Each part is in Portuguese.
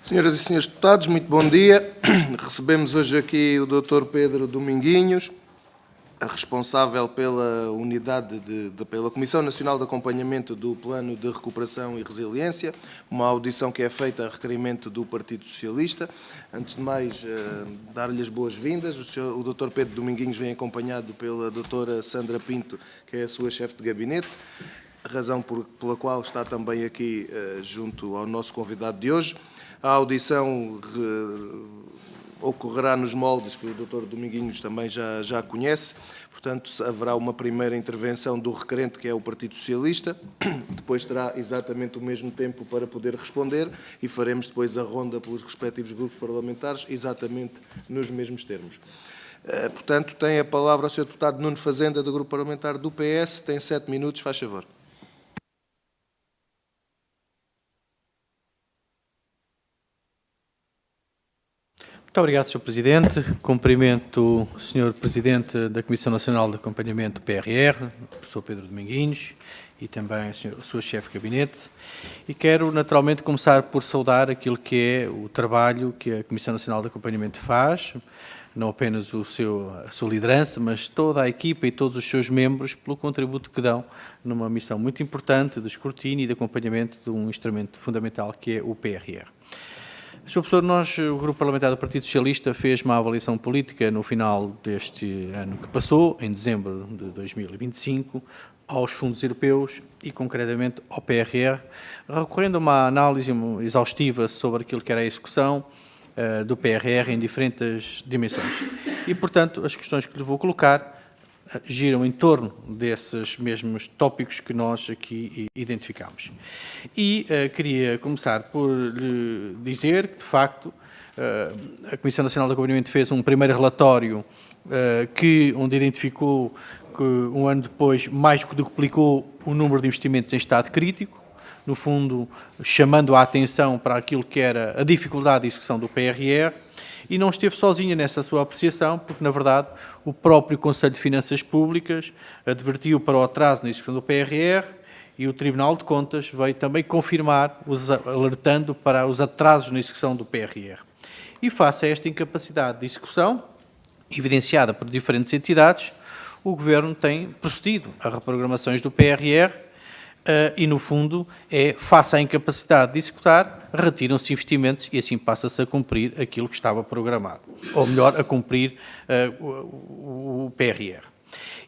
Senhoras e senhores deputados, muito bom dia. Recebemos hoje aqui o Dr. Pedro Dominguinhos, responsável pela unidade pela Comissão Nacional de Acompanhamento do Plano de Recuperação e Resiliência, uma audição que é feita a requerimento do Partido Socialista. Antes de mais, dar-lhe as boas-vindas. O Dr. Pedro Dominguinhos vem acompanhado pela Dra. Sandra Pinto, que é a sua chefe de gabinete, razão pela qual está também aqui junto ao nosso convidado de hoje. A audição ocorrerá nos moldes que o Dr. Dominguinhos também já conhece. Portanto, haverá uma primeira intervenção do requerente, que é o Partido Socialista. Depois terá exatamente o mesmo tempo para poder responder e faremos depois a ronda pelos respectivos grupos parlamentares, exatamente nos mesmos termos. Portanto, tem a palavra o Sr. Deputado Nuno Fazenda, do Grupo Parlamentar do PS. Tem 7 minutos, faz favor. Muito obrigado, Sr. Presidente. Cumprimento o Sr. Presidente da Comissão Nacional de Acompanhamento do PRR, o professor Pedro Dominguinhos, e também a sua chefe de gabinete. E quero, naturalmente, começar por saudar aquilo que é o trabalho que a Comissão Nacional de Acompanhamento faz, não apenas a sua liderança, mas toda a equipa e todos os seus membros pelo contributo que dão numa missão muito importante de escrutínio e de acompanhamento de um instrumento fundamental que é o PRR. Sr. Professor, o Grupo Parlamentar do Partido Socialista fez uma avaliação política no final deste ano que passou, em dezembro de 2025, aos fundos europeus e, concretamente, ao PRR, recorrendo a uma análise exaustiva sobre aquilo que era a execução do PRR em diferentes dimensões. E, portanto, as questões que lhe vou colocar giram em torno desses mesmos tópicos que nós aqui identificamos. E queria começar por lhe dizer que, de facto, a Comissão Nacional de Acompanhamento fez um primeiro relatório onde identificou que, um ano depois, mais do que duplicou o número de investimentos em estado crítico, no fundo, chamando a atenção para aquilo que era a dificuldade de execução do PRR, e não esteve sozinha nessa sua apreciação, porque, na verdade, o próprio Conselho de Finanças Públicas advertiu para o atraso na execução do PRR e o Tribunal de Contas veio também confirmar, alertando para os atrasos na execução do PRR. E face a esta incapacidade de execução, evidenciada por diferentes entidades, o Governo tem procedido a reprogramações do PRR e, no fundo, face à incapacidade de executar, retiram-se investimentos e assim passa-se a cumprir aquilo que estava programado, ou melhor, a cumprir o PRR.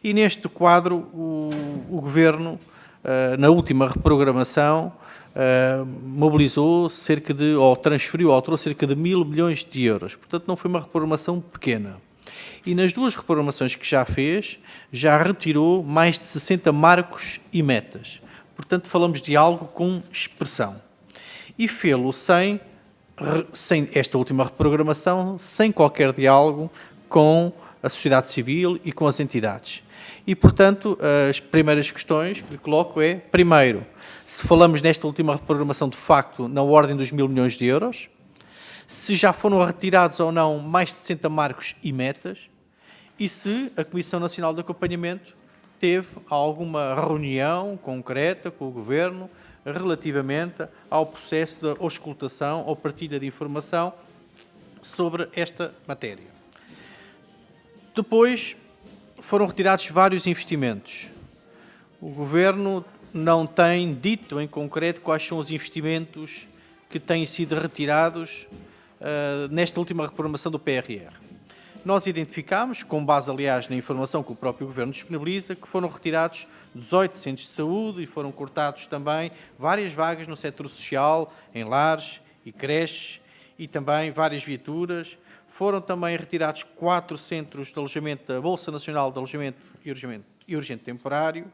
E neste quadro, o Governo, na última reprogramação, mobilizou alterou cerca de 1.000 milhões de euros. Portanto, não foi uma reprogramação pequena. E nas duas reprogramações que já fez, já retirou mais de 60 marcos e metas. Portanto, falamos de algo com expressão. E fê-lo sem esta última reprogramação, sem qualquer diálogo com a sociedade civil e com as entidades. E, portanto, as primeiras questões que lhe coloco é, primeiro, se falamos nesta última reprogramação de facto na ordem dos 1.000 milhões de euros, se já foram retirados ou não mais de 60 marcos e metas, e se a Comissão Nacional de Acompanhamento teve alguma reunião concreta com o Governo relativamente ao processo de auscultação ou partilha de informação sobre esta matéria. Depois foram retirados vários investimentos. O Governo não tem dito em concreto quais são os investimentos que têm sido retirados nesta última reprogramação do PRR. Nós identificámos, com base, aliás, na informação que o próprio Governo disponibiliza, que foram retirados 18 centros de saúde e foram cortados também várias vagas no setor social, em lares e creches, e também várias viaturas. Foram também retirados 4 centros de alojamento da Bolsa Nacional de Alojamento e Urgente Temporário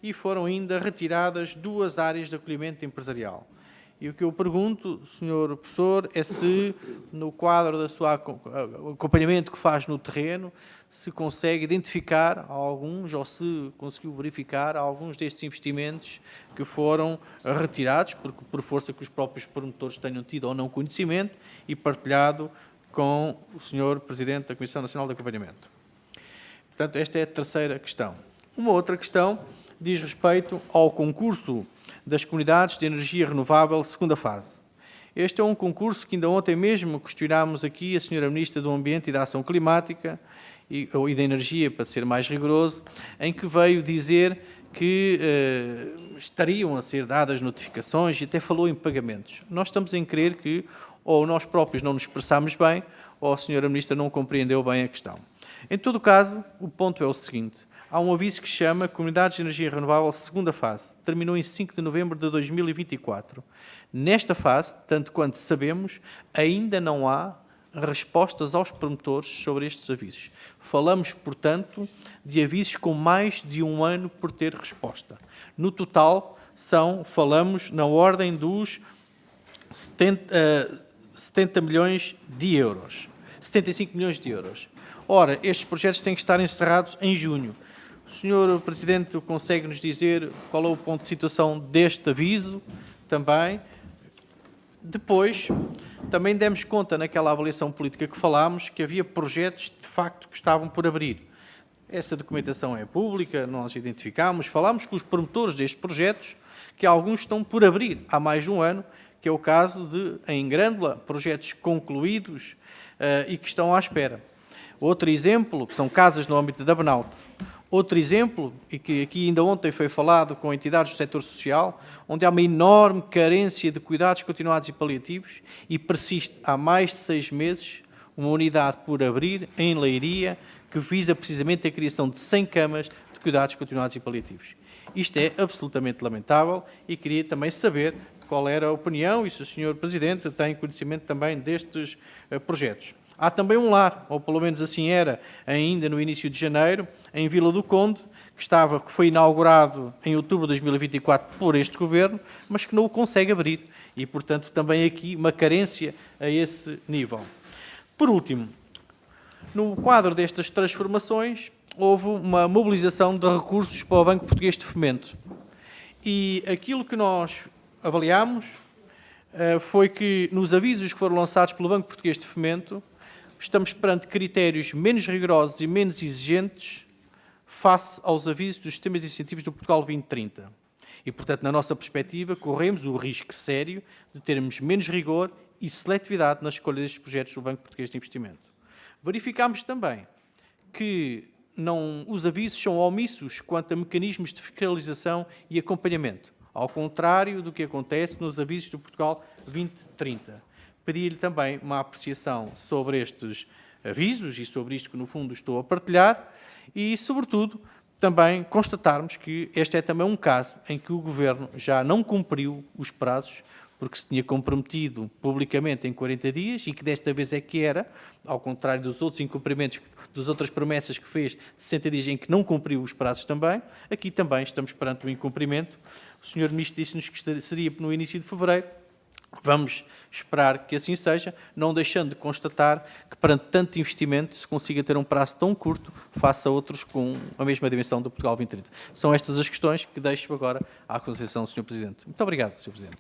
e foram ainda retiradas 2 áreas de acolhimento empresarial. E o que eu pergunto, Sr. Professor, é se, no quadro do seu acompanhamento que faz no terreno, se consegue identificar alguns, ou se conseguiu verificar alguns destes investimentos que foram retirados, por força que os próprios promotores tenham tido ou não conhecimento, e partilhado com o Sr. Presidente da Comissão Nacional de Acompanhamento. Portanto, esta é a terceira questão. Uma outra questão diz respeito ao concurso das comunidades de energia renovável segunda fase. Este é um concurso que ainda ontem mesmo questionámos aqui a Sra. Ministra do Ambiente e da Ação Climática e da Energia, para ser mais rigoroso, em que veio dizer que estariam a ser dadas notificações e até falou em pagamentos. Nós estamos em crer que ou nós próprios não nos expressámos bem ou a Sra. Ministra não compreendeu bem a questão. Em todo o caso, o ponto é o seguinte. Há um aviso que se chama Comunidades de Energia Renovável, segunda fase. Terminou em 5 de novembro de 2024. Nesta fase, tanto quanto sabemos, ainda não há respostas aos promotores sobre estes avisos. Falamos, portanto, de avisos com mais de um ano por ter resposta. No total, falamos na ordem dos 70 milhões de euros. 75 milhões de euros. Ora, estes projetos têm que estar encerrados em junho. O Sr. Presidente consegue nos dizer qual é o ponto de situação deste aviso também? Depois, também demos conta naquela avaliação política que falámos que havia projetos, de facto, que estavam por abrir. Essa documentação é pública, nós identificámos, falámos com os promotores destes projetos, que alguns estão por abrir há mais de um ano, que é o caso de, em Grândola, projetos concluídos e que estão à espera. Outro exemplo, que são casas no âmbito da Benaut. Outro exemplo, e que aqui ainda ontem foi falado com entidades do setor social, onde há uma enorme carência de cuidados continuados e paliativos e persiste há mais de 6 meses uma unidade por abrir em Leiria que visa precisamente a criação de 100 camas de cuidados continuados e paliativos. Isto é absolutamente lamentável e queria também saber qual era a opinião e se o Sr. Presidente tem conhecimento também destes projetos. Há também um lar, ou pelo menos assim era, ainda no início de janeiro, em Vila do Conde, que foi inaugurado em outubro de 2024 por este Governo, mas que não o consegue abrir. E, portanto, também aqui uma carência a esse nível. Por último, no quadro destas transformações, houve uma mobilização de recursos para o Banco Português de Fomento. E aquilo que nós avaliámos foi que, nos avisos que foram lançados pelo Banco Português de Fomento, estamos perante critérios menos rigorosos e menos exigentes face aos avisos dos sistemas de incentivos do Portugal 2030. E, portanto, na nossa perspectiva, corremos o risco sério de termos menos rigor e seletividade na escolha destes projetos do Banco Português de Investimento. Verificámos também que os avisos são omissos quanto a mecanismos de fiscalização e acompanhamento, ao contrário do que acontece nos avisos do Portugal 2030. Pedi-lhe também uma apreciação sobre estes avisos e sobre isto que, no fundo, estou a partilhar e, sobretudo, também constatarmos que este é também um caso em que o Governo já não cumpriu os prazos porque se tinha comprometido publicamente em 40 dias e que desta vez é que era, ao contrário dos outros incumprimentos, das outras promessas que fez de 60 dias em que não cumpriu os prazos também, aqui também estamos perante o incumprimento. O Sr. Ministro disse-nos que seria no início de fevereiro. Vamos esperar que assim seja, não deixando de constatar que, perante tanto investimento, se consiga ter um prazo tão curto face a outros com a mesma dimensão do Portugal 2030. São estas as questões que deixo agora à consideração do Sr. Presidente. Muito obrigado, Sr. Presidente.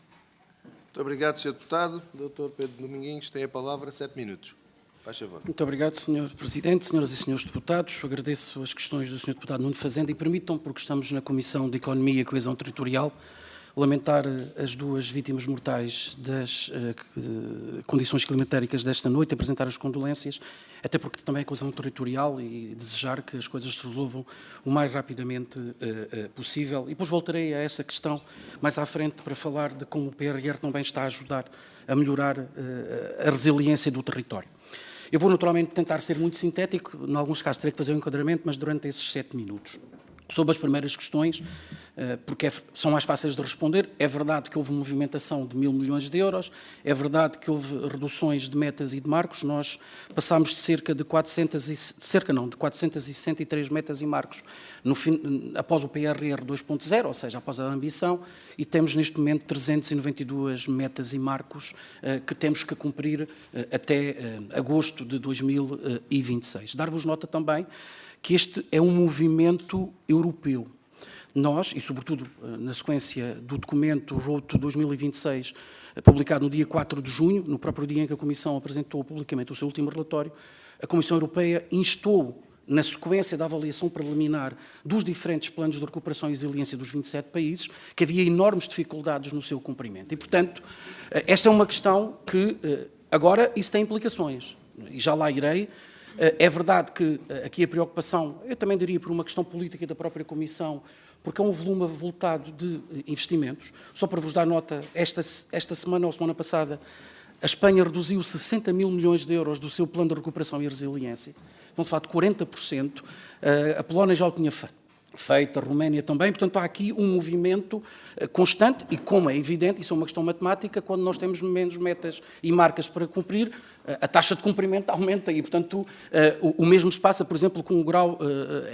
Muito obrigado, Sr. Deputado. Dr. Pedro Dominguinhos tem a palavra, 7 minutos. Faz favor. Muito obrigado, Sr. Presidente, senhoras e senhores deputados. Agradeço as questões do Sr. Deputado Nuno Fazenda e permitam, porque estamos na Comissão de Economia e Coesão Territorial, lamentar as duas vítimas mortais das condições climatéricas desta noite, apresentar as condolências, até porque também é coesão territorial e desejar que as coisas se resolvam o mais rapidamente possível. E depois voltarei a essa questão mais à frente para falar de como o PRR também está a ajudar a melhorar a resiliência do território. Eu vou naturalmente tentar ser muito sintético, em alguns casos terei que fazer um enquadramento, mas durante esses 7 minutos. Sobre as primeiras questões, porque são mais fáceis de responder, é verdade que houve movimentação de 1.000 milhões de euros, é verdade que houve reduções de metas e de marcos, nós passámos de de 463 metas e marcos após o PRR 2.0, ou seja, após a ambição, e temos neste momento 392 metas e marcos que temos que cumprir até agosto de 2026. Dar-vos nota também que este é um movimento europeu. Nós, e sobretudo na sequência do documento Road to 2026, publicado no dia 4 de junho, no próprio dia em que a Comissão apresentou publicamente o seu último relatório, a Comissão Europeia instou na sequência da avaliação preliminar dos diferentes planos de recuperação e resiliência dos 27 países, que havia enormes dificuldades no seu cumprimento. E, portanto, esta é uma questão que, agora, isso tem implicações, e já lá irei. É verdade que aqui a preocupação, eu também diria por uma questão política da própria Comissão, porque é um volume avultado de investimentos. Só para vos dar nota, esta semana ou semana passada, a Espanha reduziu 60 mil milhões de euros do seu plano de recuperação e resiliência. Então, se fala de 40%. A Polónia já o tinha feito, a Roménia também. Portanto, há aqui um movimento constante e, como é evidente, isso é uma questão matemática, quando nós temos menos metas e marcas para cumprir, a taxa de cumprimento aumenta e, portanto, o mesmo se passa, por exemplo, com o grau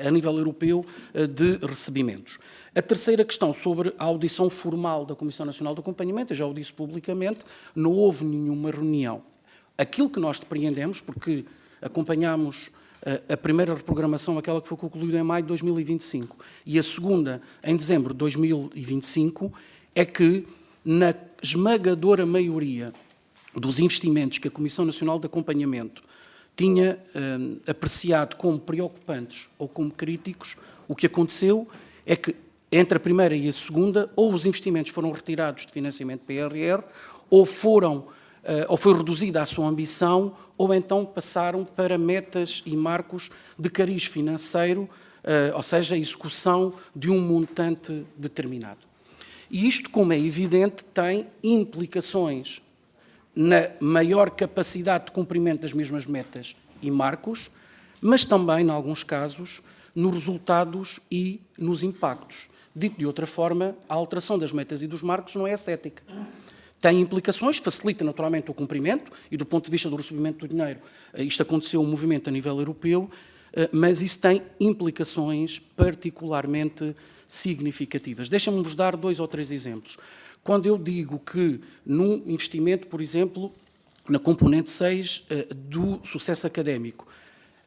a nível europeu de recebimentos. A terceira questão, sobre a audição formal da Comissão Nacional de Acompanhamento, eu já o disse publicamente, não houve nenhuma reunião. Aquilo que nós depreendemos, porque acompanhámos a primeira reprogramação, aquela que foi concluída em maio de 2025, e a segunda em dezembro de 2025, é que, na esmagadora maioria dos investimentos que a Comissão Nacional de Acompanhamento tinha apreciado como preocupantes ou como críticos, o que aconteceu é que, entre a primeira e a segunda, ou os investimentos foram retirados de financiamento PRR, ou foi reduzida a sua ambição, ou então passaram para metas e marcos de cariz financeiro, ou seja, a execução de um montante determinado. E isto, como é evidente, tem implicações na maior capacidade de cumprimento das mesmas metas e marcos, mas também, em alguns casos, nos resultados e nos impactos. Dito de outra forma, a alteração das metas e dos marcos não é ascética. Tem implicações, facilita naturalmente o cumprimento e do ponto de vista do recebimento do dinheiro, isto aconteceu um movimento a nível europeu, mas isso tem implicações particularmente significativas. Deixem-me vos dar 2 ou 3 exemplos. Quando eu digo que num investimento, por exemplo, na componente 6 do sucesso académico,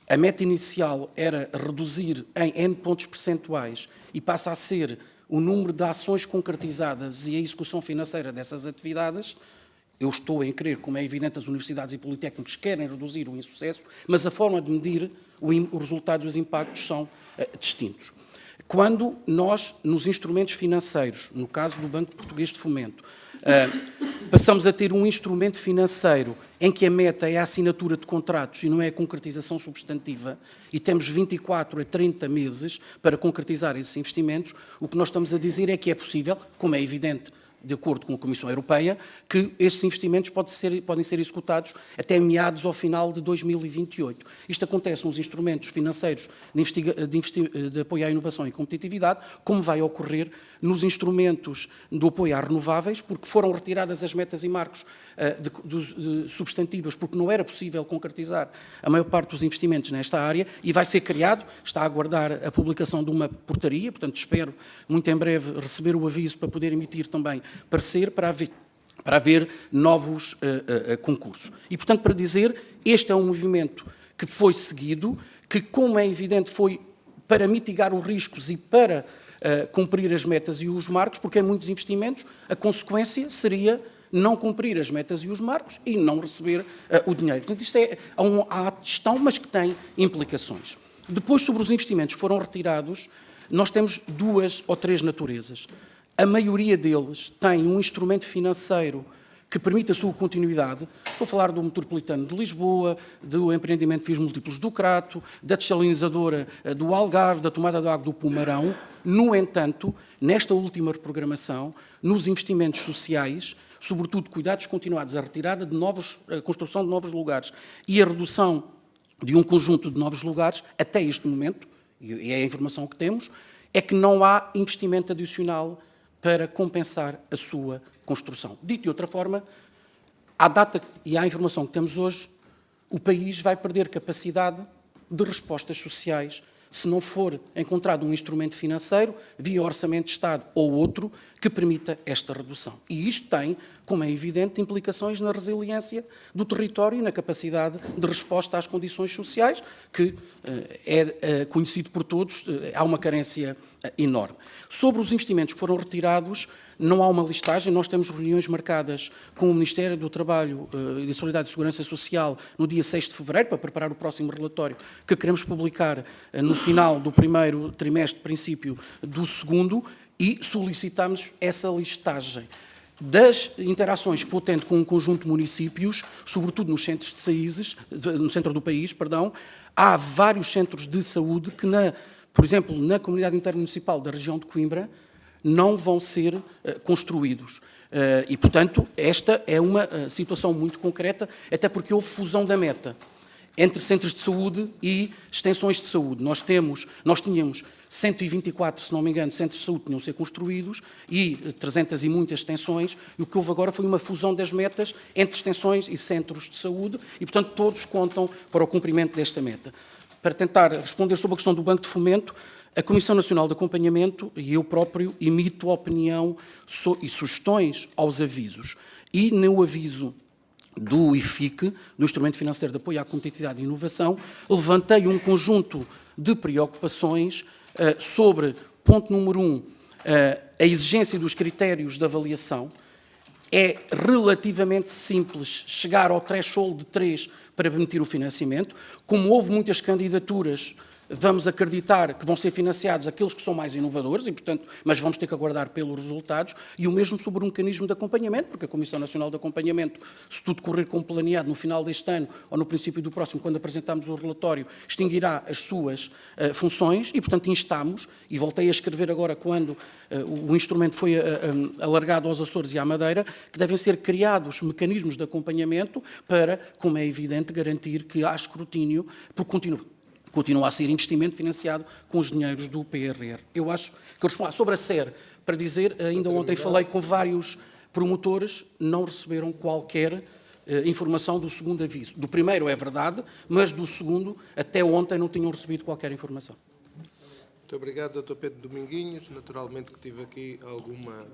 a meta inicial era reduzir em N pontos percentuais e passa a ser o número de ações concretizadas e a execução financeira dessas atividades, eu estou em crer, como é evidente, as universidades e politécnicos querem reduzir o insucesso, mas a forma de medir os resultados e os impactos são distintos. Quando nós, nos instrumentos financeiros, no caso do Banco Português de Fomento, passamos a ter um instrumento financeiro em que a meta é a assinatura de contratos e não é a concretização substantiva, e temos 24 a 30 meses para concretizar esses investimentos, o que nós estamos a dizer é que é possível, como é evidente, de acordo com a Comissão Europeia, que esses investimentos podem ser executados até meados ao final de 2028. Isto acontece nos instrumentos financeiros de apoio à inovação e competitividade, como vai ocorrer nos instrumentos do apoio às renováveis, porque foram retiradas as metas e marcos substantivas, porque não era possível concretizar a maior parte dos investimentos nesta área, e vai ser criado, está a aguardar a publicação de uma portaria, portanto espero muito em breve receber o aviso para poder emitir também parecer para haver novos concursos. E, portanto, para dizer, este é um movimento que foi seguido, que, como é evidente, foi para mitigar os riscos e para cumprir as metas e os marcos, porque em muitos investimentos a consequência seria não cumprir as metas e os marcos e não receber o dinheiro. Portanto, isto é a gestão, mas que tem implicações. Depois, sobre os investimentos que foram retirados, nós temos 2 ou 3 naturezas. A maioria deles tem um instrumento financeiro que permite a sua continuidade. Estou a falar do Metropolitano de Lisboa, do empreendimento de fios múltiplos do Crato, da desalinizadora do Algarve, da tomada de água do Pumarão. No entanto, nesta última reprogramação, nos investimentos sociais, sobretudo cuidados continuados, a retirada de a construção de novos lugares e a redução de um conjunto de novos lugares, até este momento, e é a informação que temos, é que não há investimento adicional para compensar a sua construção. Dito de outra forma, à data e à informação que temos hoje, o país vai perder capacidade de respostas sociais se não for encontrado um instrumento financeiro, via Orçamento de Estado ou outro, que permita esta redução. E isto tem, como é evidente, implicações na resiliência do território e na capacidade de resposta às condições sociais, que é conhecido por todos, há uma carência enorme. Sobre os investimentos que foram retirados, não há uma listagem, nós temos reuniões marcadas com o Ministério do Trabalho e da Solidariedade e Segurança Social no dia 6 de fevereiro, para preparar o próximo relatório que queremos publicar no final do primeiro trimestre, princípio do segundo, e solicitamos essa listagem. Das interações que vou tendo com um conjunto de municípios, sobretudo nos centros de saídas, no centro do país, perdão, há vários centros de saúde que, por exemplo, na comunidade intermunicipal da região de Coimbra, não vão ser construídos. E, portanto, esta é uma situação muito concreta, até porque houve fusão da meta entre centros de saúde e extensões de saúde. Nós tínhamos 124, se não me engano, centros de saúde que tinham a ser construídos e 300 e muitas extensões, e o que houve agora foi uma fusão das metas entre extensões e centros de saúde, e, portanto, todos contam para o cumprimento desta meta. Para tentar responder sobre a questão do Banco de Fomento, a Comissão Nacional de Acompanhamento e eu próprio emito opinião e sugestões aos avisos. E no aviso do IFIC, do Instrumento Financeiro de Apoio à Competitividade e Inovação, levantei um conjunto de preocupações sobre, ponto número 1, a exigência dos critérios de avaliação. É relativamente simples chegar ao threshold de 3 para permitir o financiamento. Como houve muitas candidaturas, vamos acreditar que vão ser financiados aqueles que são mais inovadores, e, portanto, mas vamos ter que aguardar pelos resultados, e o mesmo sobre o mecanismo de acompanhamento, porque a Comissão Nacional de Acompanhamento, se tudo correr como planeado no final deste ano ou no princípio do próximo, quando apresentarmos o relatório, extinguirá as suas funções e, portanto, instamos, e voltei a escrever agora quando o instrumento foi alargado aos Açores e à Madeira, que devem ser criados mecanismos de acompanhamento para, como é evidente, garantir que há escrutínio, porque continua a ser investimento financiado com os dinheiros do PRR. Eu acho que eu respondo sobre a SER, para dizer, ainda ontem falei com vários promotores, não receberam qualquer informação do segundo aviso. Do primeiro é verdade, mas do segundo, até ontem, não tinham recebido qualquer informação. Muito obrigado, Dr. Pedro Dominguinhos. Naturalmente que tive aqui alguma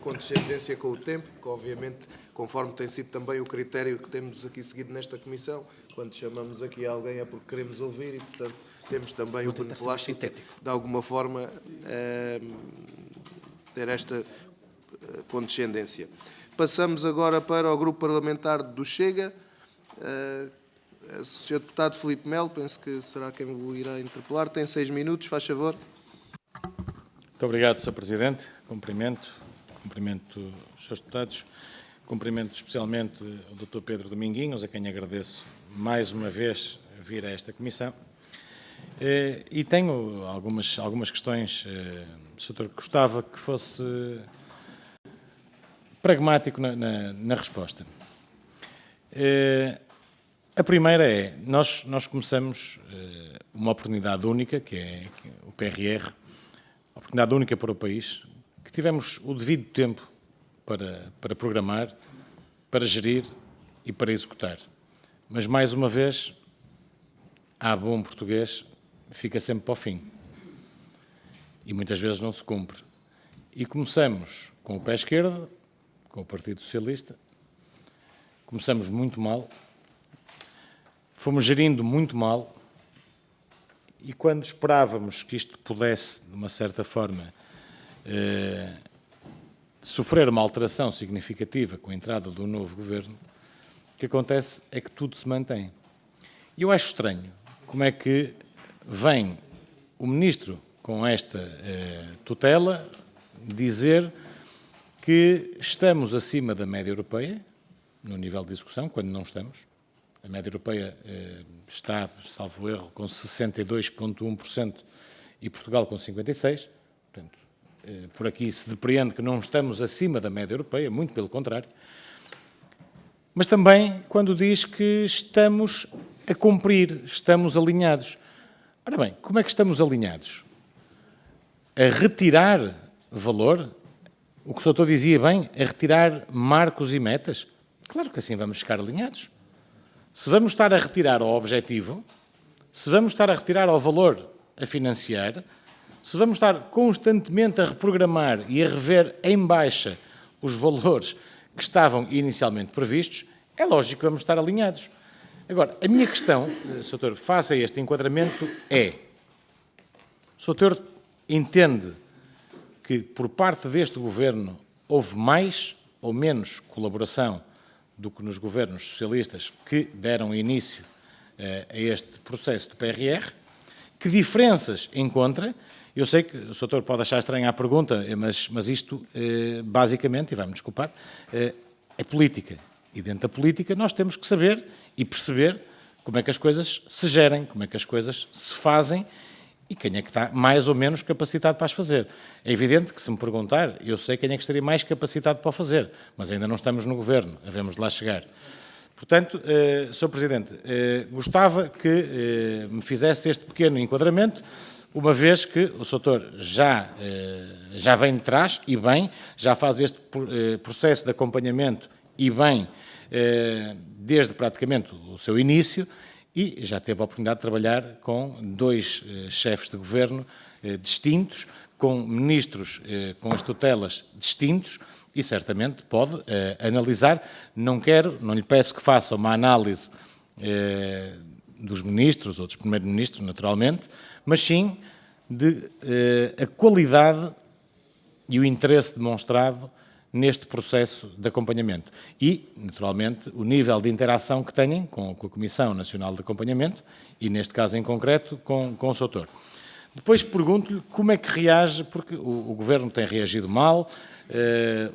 condescendência com o tempo, que obviamente, conforme tem sido também o critério que temos aqui seguido nesta comissão, quando chamamos aqui alguém é porque queremos ouvir e, portanto, temos também o beneplácito, de alguma forma, ter esta condescendência. Passamos agora para o Grupo Parlamentar do Chega. O Sr. Deputado Filipe Melo, penso que será quem o irá interpelar. Tem 6 minutos, faz favor. Muito obrigado, Sr. Presidente. Cumprimento os Srs. Deputados. Cumprimento especialmente o Dr. Pedro Dominguinhos, a quem agradeço mais uma vez vir a esta comissão. E tenho algumas questões, Sr. Gostava que fosse pragmático na resposta. A primeira é, nós começamos uma oportunidade única, que é o PRR, oportunidade única para o país, que tivemos o devido tempo para programar, para gerir e para executar. Mas, mais uma vez, há bom português, fica sempre para o fim. E muitas vezes não se cumpre. E começamos com o pé esquerdo, com o Partido Socialista, começamos muito mal, fomos gerindo muito mal, e quando esperávamos que isto pudesse, de uma certa forma, sofrer uma alteração significativa com a entrada do novo governo, o que acontece é que tudo se mantém. E eu acho estranho como é que vem o Ministro com esta tutela dizer que estamos acima da média europeia, no nível de execução, quando não estamos. A média europeia está, salvo erro, com 62,1% e Portugal com 56%. Portanto, por aqui se depreende que não estamos acima da média europeia, muito pelo contrário. Mas também quando diz que estamos a cumprir, estamos alinhados. Ora bem, como é que estamos alinhados? A retirar valor? O que o Sr. dizia bem, a retirar marcos e metas? Claro que assim vamos ficar alinhados. Se vamos estar a retirar ao objetivo, se vamos estar a retirar ao valor a financiar, se vamos estar constantemente a reprogramar e a rever em baixa os valores que estavam inicialmente previstos, é lógico que vamos estar alinhados. Agora, a minha questão, Sr. Doutor, face a este enquadramento é: o Sr. Doutor entende que, por parte deste Governo, houve mais ou menos colaboração do que nos governos socialistas que deram início a este processo do PRR? Que diferenças encontra? Eu sei que o Sr. Doutor pode achar estranha a pergunta, mas isto, basicamente, e vai-me desculpar, é política. E dentro da política nós temos que saber e perceber como é que as coisas se gerem, como é que as coisas se fazem e quem é que está mais ou menos capacitado para as fazer. É evidente que, se me perguntar, eu sei quem é que estaria mais capacitado para o fazer, mas ainda não estamos no Governo, havemos de lá chegar. Portanto, Sr. Presidente, gostava que me fizesse este pequeno enquadramento, uma vez que o Sr. Doutor já vem de trás, e bem, já faz este processo de acompanhamento, e bem, desde praticamente o seu início, e já teve a oportunidade de trabalhar com 2 chefes de governo distintos, com ministros com as tutelas distintos, e certamente pode analisar. Não lhe peço que faça uma análise dos ministros ou dos primeiros-ministros, naturalmente, mas sim de a qualidade e o interesse demonstrado neste processo de acompanhamento e, naturalmente, o nível de interação que têm com a Comissão Nacional de Acompanhamento e, neste caso em concreto, com o Sr. Doutor. Depois pergunto-lhe como é que reage, porque o Governo tem reagido mal,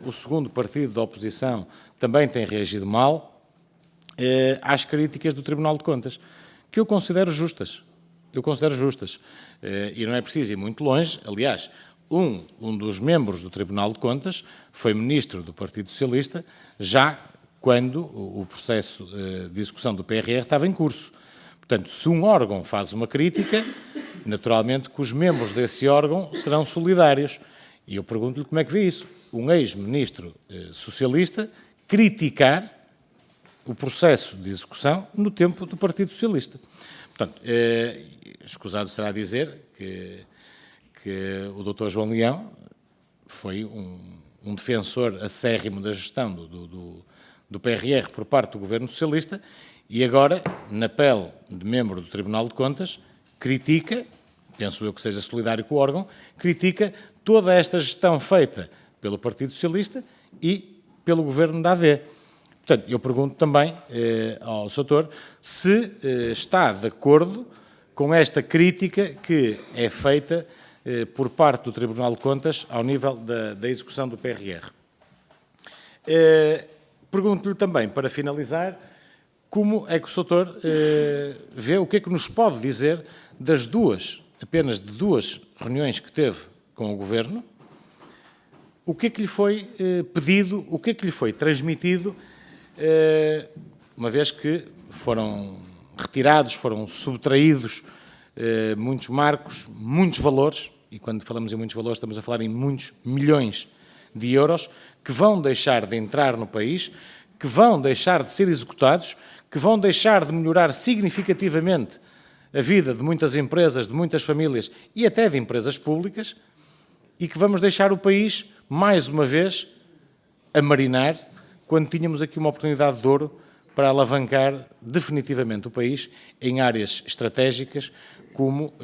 o segundo partido da oposição também tem reagido mal às críticas do Tribunal de Contas, que eu considero justas. E não é preciso ir muito longe. Aliás, um dos membros do Tribunal de Contas foi ministro do Partido Socialista, já quando o processo de execução do PRR estava em curso. Portanto, se um órgão faz uma crítica, naturalmente que os membros desse órgão serão solidários. E eu pergunto-lhe como é que vê isso. Um ex-ministro socialista criticar o processo de execução no tempo do Partido Socialista. Portanto, escusado será dizer que o Dr. João Leão foi um defensor acérrimo da gestão do PRR por parte do Governo Socialista e agora, na pele de membro do Tribunal de Contas, critica, penso eu que seja solidário com o órgão, critica toda esta gestão feita pelo Partido Socialista e pelo Governo da AD. Portanto, eu pergunto também ao Sr. Doutor se está de acordo com esta crítica que é feita por parte do Tribunal de Contas ao nível da execução do PRR. Pergunto-lhe também, para finalizar, como é que o Sr. Doutor vê, o que é que nos pode dizer apenas de 2 reuniões que teve com o Governo, o que é que lhe foi pedido, o que é que lhe foi transmitido, uma vez que foram retirados, foram subtraídos muitos marcos, muitos valores, e quando falamos em muitos valores estamos a falar em muitos milhões de euros, que vão deixar de entrar no país, que vão deixar de ser executados, que vão deixar de melhorar significativamente a vida de muitas empresas, de muitas famílias e até de empresas públicas, e que vamos deixar o país, mais uma vez, a marinar, quando tínhamos aqui uma oportunidade de ouro para alavancar definitivamente o país em áreas estratégicas como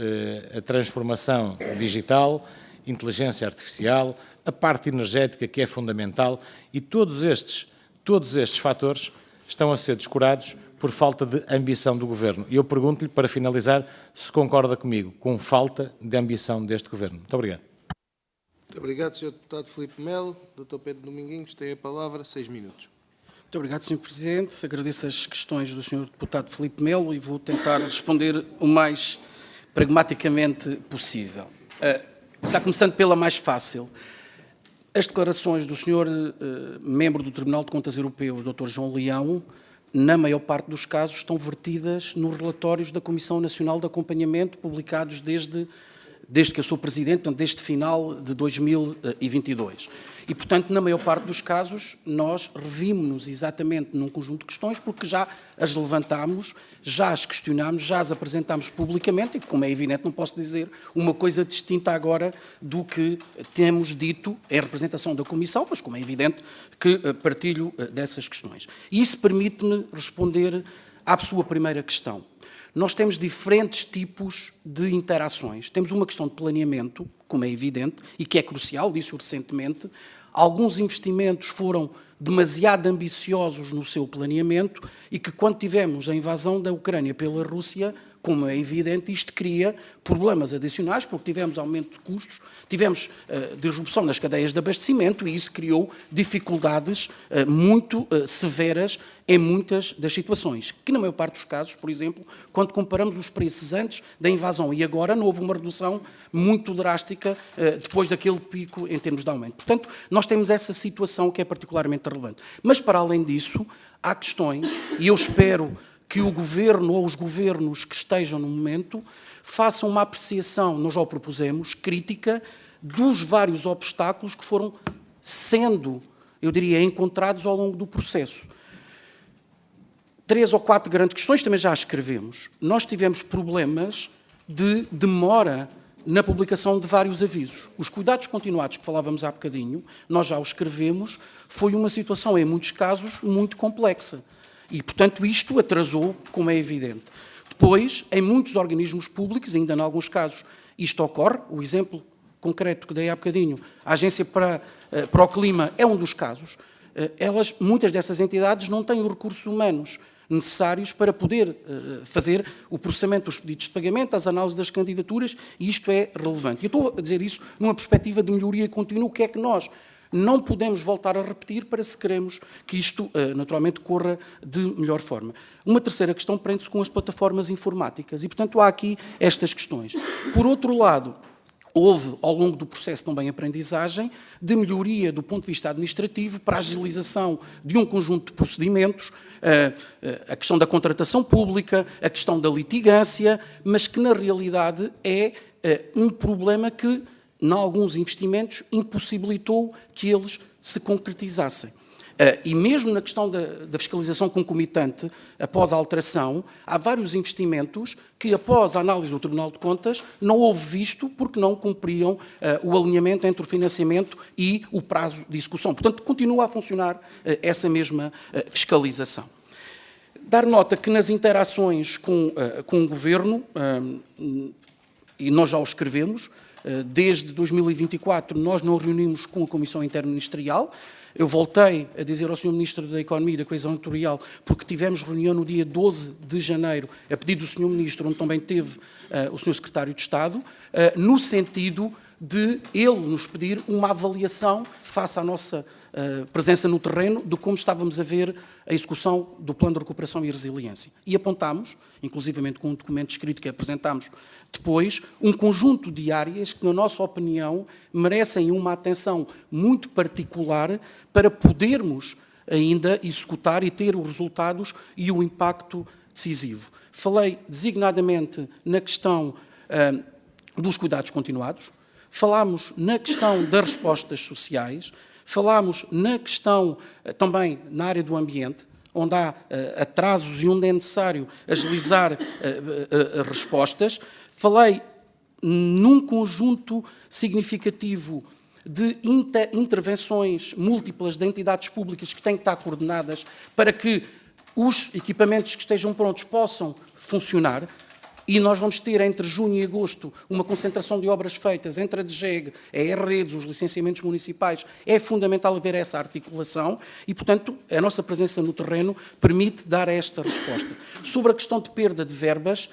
a transformação digital, inteligência artificial, a parte energética, que é fundamental, e todos estes fatores estão a ser descurados por falta de ambição do Governo. E eu pergunto-lhe, para finalizar, se concorda comigo com falta de ambição deste Governo. Muito obrigado. Muito obrigado, Sr. Deputado Filipe Melo. Dr. Pedro Dominguinhos tem a palavra, 6 minutos. Muito obrigado, Sr. Presidente. Agradeço as questões do Sr. Deputado Filipe Melo e vou tentar responder o mais pragmaticamente possível. Está começando pela mais fácil. As declarações do Sr. membro do Tribunal de Contas Europeu, Dr. João Leão, na maior parte dos casos, estão vertidas nos relatórios da Comissão Nacional de Acompanhamento, publicados desde desde que eu sou Presidente, portanto, desde final de 2022. E, portanto, na maior parte dos casos, nós revimos-nos exatamente num conjunto de questões, porque já as levantámos, já as questionámos, já as apresentámos publicamente, e, como é evidente, não posso dizer uma coisa distinta agora do que temos dito em representação da Comissão, mas, como é evidente, que partilho dessas questões. E isso permite-me responder à sua primeira questão. Nós temos diferentes tipos de interações. Temos uma questão de planeamento, como é evidente, e que é crucial, disse-o recentemente. Alguns investimentos foram demasiado ambiciosos no seu planeamento e que, quando tivemos a invasão da Ucrânia pela Rússia, como é evidente, isto cria problemas adicionais, porque tivemos aumento de custos, tivemos disrupção nas cadeias de abastecimento e isso criou dificuldades muito severas em muitas das situações, que na maior parte dos casos, por exemplo, quando comparamos os preços antes da invasão e agora, não houve uma redução muito drástica depois daquele pico em termos de aumento. Portanto, nós temos essa situação que é particularmente relevante. Mas, para além disso, há questões, e eu espero que o Governo ou os governos que estejam no momento façam uma apreciação, nós já o propusemos, crítica dos vários obstáculos que foram sendo, eu diria, encontrados ao longo do processo. 3 ou 4 grandes questões, também já as escrevemos. Nós tivemos problemas de demora na publicação de vários avisos. Os cuidados continuados que falávamos há bocadinho, nós já os escrevemos, foi uma situação, em muitos casos, muito complexa. E, portanto, isto atrasou, como é evidente. Depois, em muitos organismos públicos, ainda em alguns casos, isto ocorre. O exemplo concreto que dei há bocadinho, a Agência para o Clima é um dos casos. Muitas dessas entidades não têm os recursos humanos necessários para poder fazer o processamento dos pedidos de pagamento, as análises das candidaturas, e isto é relevante. Eu estou a dizer isso numa perspectiva de melhoria contínua, o que é que nós não podemos voltar a repetir para se queremos que isto, naturalmente, corra de melhor forma. Uma terceira questão prende-se com as plataformas informáticas e, portanto, há aqui estas questões. Por outro lado, houve, ao longo do processo também, aprendizagem de melhoria do ponto de vista administrativo para a agilização de um conjunto de procedimentos, a questão da contratação pública, a questão da litigância, mas que, na realidade, é um problema que, em alguns investimentos, impossibilitou que eles se concretizassem. E mesmo na questão da fiscalização concomitante, após a alteração, há vários investimentos que, após a análise do Tribunal de Contas, não houve visto porque não cumpriam o alinhamento entre o financiamento e o prazo de execução. Portanto, continua a funcionar essa mesma fiscalização. Dar nota que nas interações com o Governo, e nós já o escrevemos, desde 2024 nós não reunimos com a Comissão Interministerial. Eu voltei a dizer ao Sr. Ministro da Economia e da Coesão Territorial, porque tivemos reunião no dia 12 de janeiro, a pedido do Sr. Ministro, onde também teve o Sr. Secretário de Estado, no sentido de ele nos pedir uma avaliação face à nossa presença no terreno de como estávamos a ver a execução do Plano de Recuperação e Resiliência. E apontámos, inclusivamente com um documento escrito que apresentámos depois, um conjunto de áreas que, na nossa opinião, merecem uma atenção muito particular para podermos ainda executar e ter os resultados e o impacto decisivo. Falei designadamente na questão dos cuidados continuados, falámos na questão das respostas sociais, falámos na questão também na área do ambiente, onde há atrasos e onde é necessário agilizar respostas. Falei num conjunto significativo de intervenções múltiplas de entidades públicas que têm que estar coordenadas para que os equipamentos que estejam prontos possam funcionar. E nós vamos ter, entre junho e agosto, uma concentração de obras feitas entre a DGEG, a R-Redes, os licenciamentos municipais. É fundamental haver essa articulação e, portanto, a nossa presença no terreno permite dar esta resposta. Sobre a questão de perda de verbas,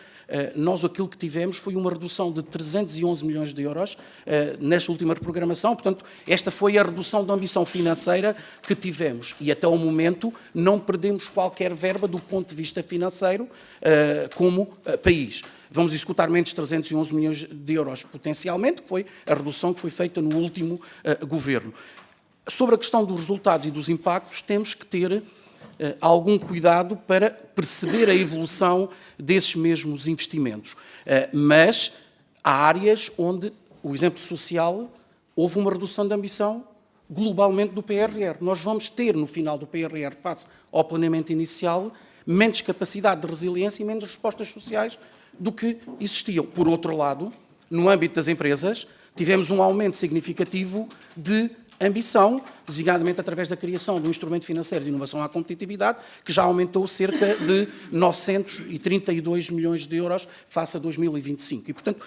nós aquilo que tivemos foi uma redução de 311 milhões de euros nesta última reprogramação. Portanto, esta foi a redução da ambição financeira que tivemos. E até ao momento não perdemos qualquer verba do ponto de vista financeiro como país. Vamos executar menos 311 milhões de euros potencialmente, que foi a redução que foi feita no último governo. Sobre a questão dos resultados e dos impactos, temos que ter algum cuidado para perceber a evolução desses mesmos investimentos. Mas há áreas onde, o exemplo social, houve uma redução de ambição globalmente do PRR. Nós vamos ter, no final do PRR, face ao planeamento inicial, menos capacidade de resiliência e menos respostas sociais do que existiam. Por outro lado, no âmbito das empresas, tivemos um aumento significativo de ambição, designadamente através da criação do instrumento financeiro de inovação à competitividade, que já aumentou cerca de 932 milhões de euros face a 2025. E, portanto,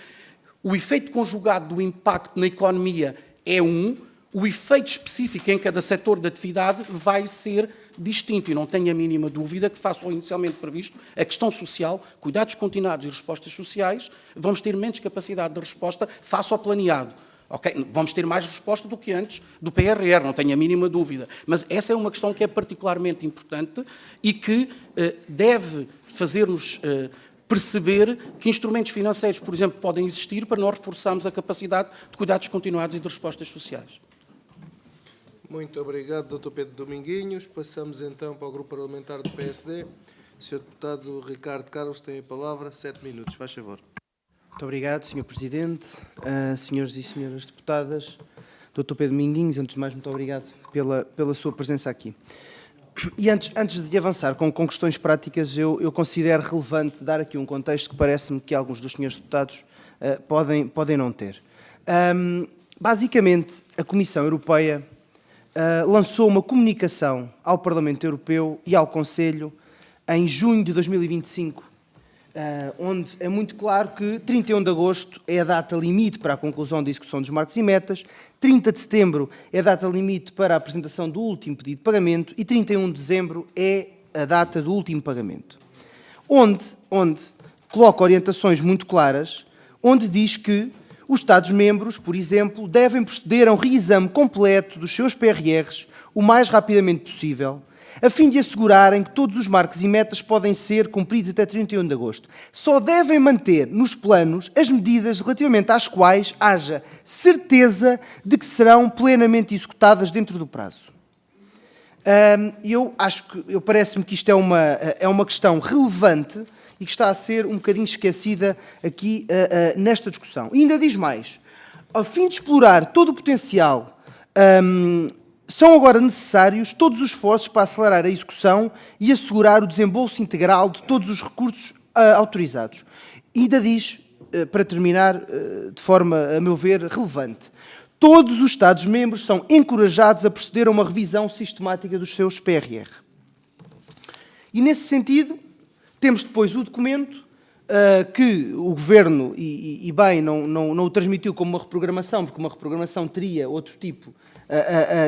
o efeito conjugado do impacto na economia é o efeito específico em cada setor de atividade vai ser distinto e não tenho a mínima dúvida que, face ao inicialmente previsto, a questão social, cuidados continuados e respostas sociais, vamos ter menos capacidade de resposta face ao planeado. Okay? Vamos ter mais resposta do que antes do PRR, não tenho a mínima dúvida. Mas essa é uma questão que é particularmente importante e que deve fazer-nos perceber que instrumentos financeiros, por exemplo, podem existir para nós reforçarmos a capacidade de cuidados continuados e de respostas sociais. Muito obrigado, Dr. Pedro Dominguinhos. Passamos então para o Grupo Parlamentar do PSD. O Sr. Deputado Ricardo Carlos tem a palavra. 7 minutos, faz favor. Muito obrigado, Sr. Presidente, senhores e senhoras deputadas, Dr. Pedro Dominguinhos, antes de mais, muito obrigado pela sua presença aqui. E antes de avançar com questões práticas, eu considero relevante dar aqui um contexto que parece-me que alguns dos senhores deputados podem não ter. Basicamente, a Comissão Europeia lançou uma comunicação ao Parlamento Europeu e ao Conselho em junho de 2025, onde é muito claro que 31 de agosto é a data limite para a conclusão da execução dos marcos e metas, 30 de setembro é a data limite para a apresentação do último pedido de pagamento e 31 de dezembro é a data do último pagamento. Onde coloca orientações muito claras, onde diz que os Estados-membros, por exemplo, devem proceder a um reexame completo dos seus PRRs o mais rapidamente possível, a fim de assegurarem que todos os marcos e metas podem ser cumpridos até 31 de agosto. Só devem manter nos planos as medidas relativamente às quais haja certeza de que serão plenamente executadas dentro do prazo. Parece-me que isto é uma questão relevante e que está a ser um bocadinho esquecida aqui nesta discussão. E ainda diz mais, a fim de explorar todo o potencial, são agora necessários todos os esforços para acelerar a execução e assegurar o desembolso integral de todos os recursos autorizados. E ainda diz, para terminar, de forma, a meu ver, relevante, todos os Estados-membros são encorajados a proceder a uma revisão sistemática dos seus PRR. E, nesse sentido, temos depois o documento que o Governo, e bem, não o transmitiu como uma reprogramação, porque uma reprogramação teria outro tipo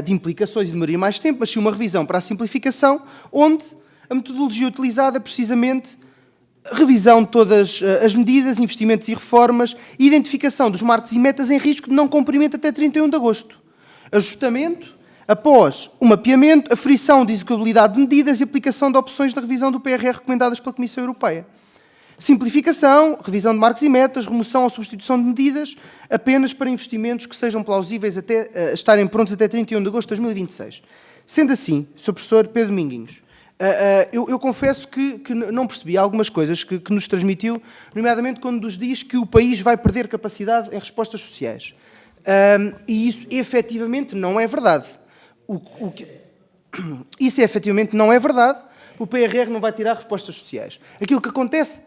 de implicações e demoraria mais tempo, mas sim uma revisão para a simplificação, onde a metodologia utilizada é precisamente revisão de todas as medidas, investimentos e reformas e identificação dos marcos e metas em risco de não cumprimento até 31 de agosto. Ajustamento, após o mapeamento, aferição de executabilidade de medidas e aplicação de opções na revisão do PRR recomendadas pela Comissão Europeia. Simplificação, revisão de marcos e metas, remoção ou substituição de medidas apenas para investimentos que sejam plausíveis até estarem prontos até 31 de agosto de 2026. Sendo assim, Sr. Professor Pedro Dominguinhos, eu confesso que não percebi algumas coisas que nos transmitiu, nomeadamente quando nos diz que o país vai perder capacidade em respostas sociais. E isso efetivamente não é verdade. Isso efetivamente não é verdade. O PRR não vai tirar respostas sociais. Aquilo que acontece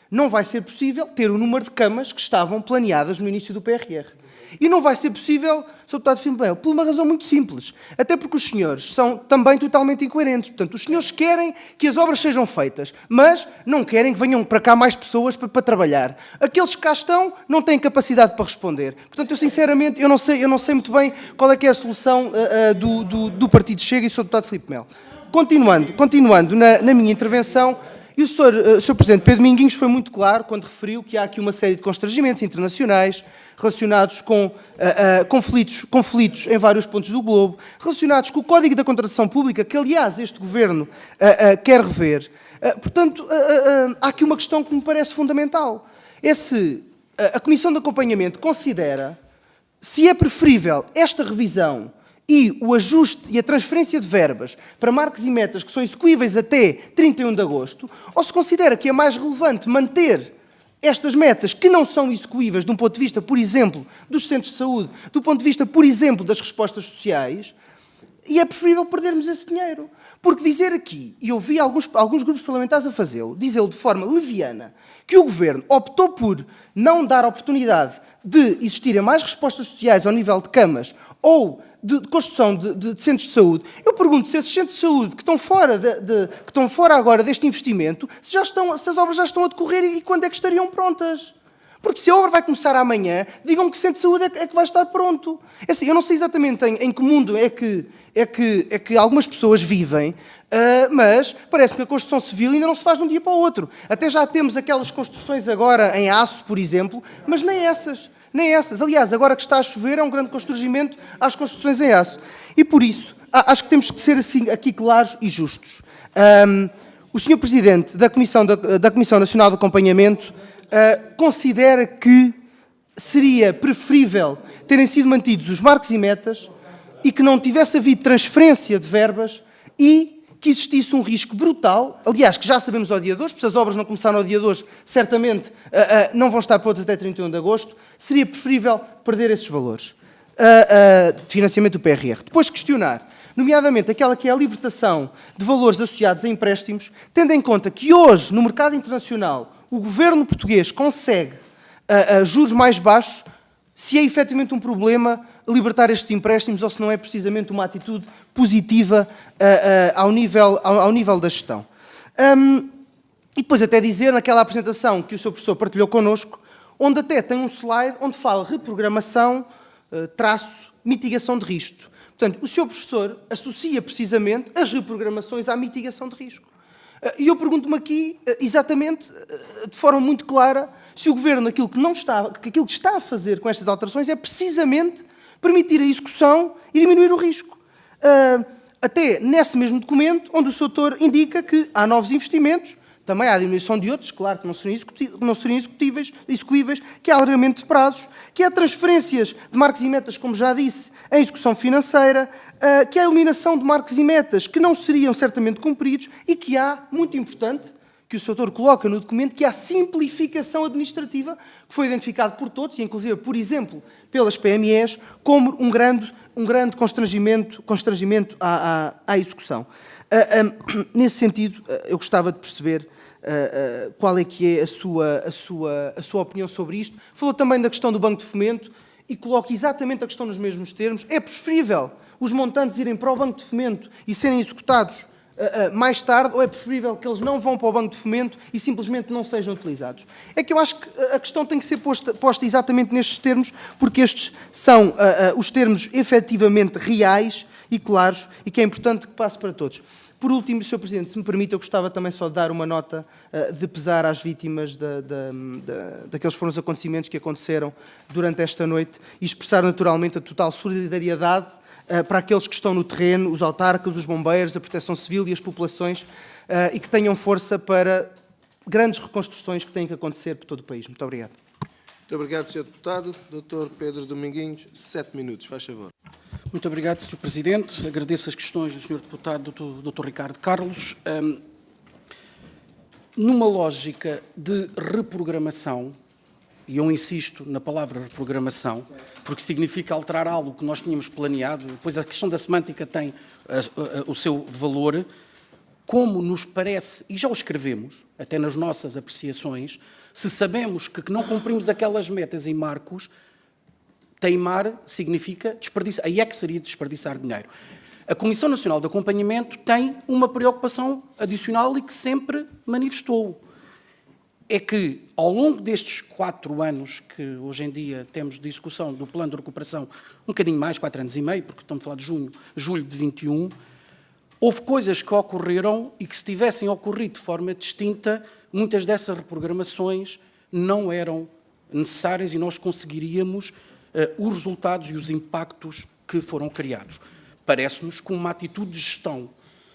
não vai ser possível ter o número de camas que estavam planeadas no início do PRR. E não vai ser possível, Sr. Deputado Filomeno, por uma razão muito simples. Até porque os senhores são também totalmente incoerentes. Portanto, os senhores querem que as obras sejam feitas, mas não querem que venham para cá mais pessoas para trabalhar. Aqueles que cá estão não têm capacidade para responder. Portanto, eu sinceramente, eu não sei muito bem qual é que é a solução do Partido Chega e do Sr. Deputado Filipe Melo. Continuando na minha intervenção, e o Sr. Presidente Pedro Dominguinhos foi muito claro quando referiu que há aqui uma série de constrangimentos internacionais relacionados com conflitos em vários pontos do globo, relacionados com o Código da Contratação Pública, que, aliás, este Governo quer rever. Portanto, há aqui uma questão que me parece fundamental. A Comissão de Acompanhamento considera se é preferível esta revisão e o ajuste e a transferência de verbas para marcos e metas que são execuíveis até 31 de agosto, ou se considera que é mais relevante manter estas metas que não são execuíveis de um ponto de vista, por exemplo, dos centros de saúde, do ponto de vista, por exemplo, das respostas sociais, e é preferível perdermos esse dinheiro. Porque dizer aqui, e eu vi alguns grupos parlamentares a fazê-lo, dizê-lo de forma leviana, que o Governo optou por não dar oportunidade de existirem mais respostas sociais ao nível de camas ou de construção de centros de saúde, eu pergunto se esses centros de saúde que estão fora agora deste investimento, se as obras já estão a decorrer e quando é que estariam prontas. Porque se a obra vai começar amanhã, digam-me que centro de saúde é que vai estar pronto. É assim, eu não sei exatamente em que mundo é que algumas pessoas vivem, mas parece que a construção civil ainda não se faz de um dia para o outro. Até já temos aquelas construções agora em aço, por exemplo, mas nem essas. Aliás, agora que está a chover, é um grande constrangimento às construções em aço. E por isso, acho que temos que ser assim, aqui claros e justos. O Sr. Presidente da Comissão Nacional de Acompanhamento considera que seria preferível terem sido mantidos os marcos e metas e que não tivesse havido transferência de verbas e que existisse um risco brutal, aliás, que já sabemos ao dia de hoje, porque se as obras não começaram ao dia de hoje, certamente não vão estar prontas até 31 de agosto, seria preferível perder esses valores de financiamento do PRR. Depois questionar, nomeadamente aquela que é a libertação de valores associados a empréstimos, tendo em conta que hoje, no mercado internacional, o governo português consegue juros mais baixos, se é efetivamente um problema libertar estes empréstimos ou se não é precisamente uma atitude positiva ao nível da gestão. E depois até dizer, naquela apresentação que o Sr. Professor partilhou connosco, onde até tem um slide onde fala reprogramação, mitigação de risco. Portanto, o Sr. Professor associa precisamente as reprogramações à mitigação de risco. E eu pergunto-me aqui, exatamente, de forma muito clara, se o Governo, aquilo que está a fazer com estas alterações é precisamente permitir a execução e diminuir o risco. Até nesse mesmo documento, onde o Sr. Doutor indica que há novos investimentos, também há a diminuição de outros, claro que não seriam execuíveis, que há alargamento de prazos, que há transferências de marcos e metas, como já disse, em execução financeira, que há a eliminação de marcos e metas que não seriam certamente cumpridos e que há, muito importante, que o Sr. Doutor coloca no documento, que há simplificação administrativa, que foi identificado por todos, e inclusive, por exemplo, pelas PMEs, como um grande constrangimento à execução. Nesse sentido, eu gostava de perceber qual é que é a sua opinião sobre isto. Falou também da questão do Banco de Fomento e coloca exatamente a questão nos mesmos termos. É preferível os montantes irem para o Banco de Fomento e serem executados mais tarde, ou é preferível que eles não vão para o Banco de Fomento e simplesmente não sejam utilizados? É que eu acho que a questão tem que ser posta exatamente nestes termos, porque estes são os termos efetivamente reais e claros e que é importante que passe para todos. Por último, Sr. Presidente, se me permite, eu gostava também só de dar uma nota de pesar às vítimas daqueles foram os acontecimentos que aconteceram durante esta noite e expressar naturalmente a total solidariedade para aqueles que estão no terreno, os autarcas, os bombeiros, a proteção civil e as populações, e que tenham força para grandes reconstruções que têm que acontecer por todo o país. Muito obrigado. Muito obrigado, Sr. Deputado. Dr. Pedro Dominguinhos, 7 minutos, faz favor. Muito obrigado, Sr. Presidente. Agradeço as questões do Sr. Deputado, Dr. Ricardo Carlos. Numa lógica de reprogramação, e eu insisto na palavra reprogramação, porque significa alterar algo que nós tínhamos planeado, depois a questão da semântica tem o seu valor, como nos parece, e já o escrevemos, até nas nossas apreciações, se sabemos que não cumprimos aquelas metas e marcos, teimar significa desperdiçar, aí é que seria desperdiçar dinheiro. A Comissão Nacional de Acompanhamento tem uma preocupação adicional e que sempre manifestou. É que, ao longo destes 4 anos que hoje em dia temos de execução do plano de recuperação, um bocadinho mais, 4 anos e meio, porque estamos a falar de julho de 21, houve coisas que ocorreram e que, se tivessem ocorrido de forma distinta, muitas dessas reprogramações não eram necessárias e nós conseguiríamos os resultados e os impactos que foram criados. Parece-nos com uma atitude de gestão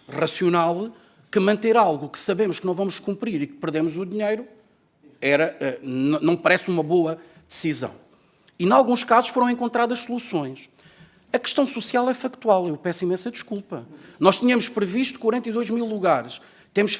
racional que manter algo que sabemos que não vamos cumprir e que perdemos o dinheiro não parece uma boa decisão. E, em alguns casos, foram encontradas soluções. A questão social é factual, eu peço imensa desculpa. Nós tínhamos previsto 42 mil lugares, temos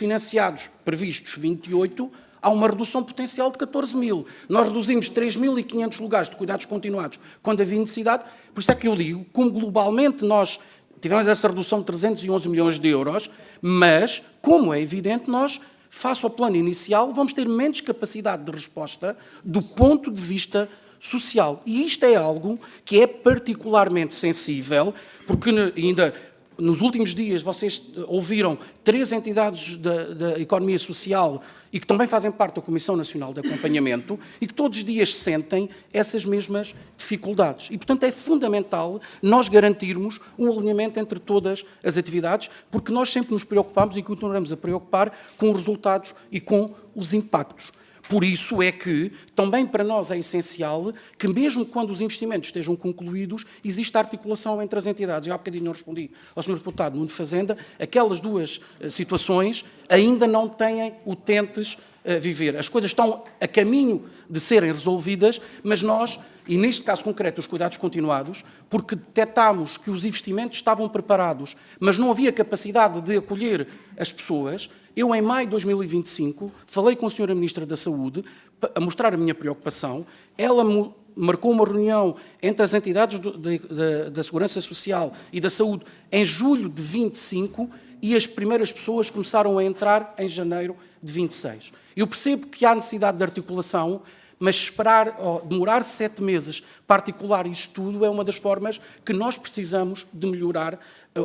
previstos 28, há uma redução potencial de 14 mil. Nós reduzimos 3.500 lugares de cuidados continuados quando havia necessidade. Por isso é que eu digo, como globalmente nós tivemos essa redução de 311 milhões de euros, mas, como é evidente, nós, face ao plano inicial, vamos ter menos capacidade de resposta do ponto de vista social. E isto é algo que é particularmente sensível, porque ainda nos últimos dias vocês ouviram 3 entidades da economia social e que também fazem parte da Comissão Nacional de Acompanhamento e que todos os dias sentem essas mesmas dificuldades. E, portanto, é fundamental nós garantirmos um alinhamento entre todas as atividades, porque nós sempre nos preocupamos e continuamos a preocupar com os resultados e com os impactos. Por isso é que, também para nós é essencial que, mesmo quando os investimentos estejam concluídos, exista articulação entre as entidades. Eu há bocadinho não respondi ao Sr. Deputado Nuno Fazenda, aquelas 2 situações ainda não têm utentes a viver. As coisas estão a caminho de serem resolvidas, mas nós, e neste caso concreto os cuidados continuados, porque detectámos que os investimentos estavam preparados, mas não havia capacidade de acolher as pessoas, eu, em maio de 2025, falei com a Sra. Ministra da Saúde a mostrar a minha preocupação. Ela marcou uma reunião entre as entidades da Segurança Social e da Saúde em julho de 25 e as primeiras pessoas começaram a entrar em janeiro de 26. Eu percebo que há necessidade de articulação, mas esperar, demorar 7 meses para articular isto tudo é uma das formas que nós precisamos de melhorar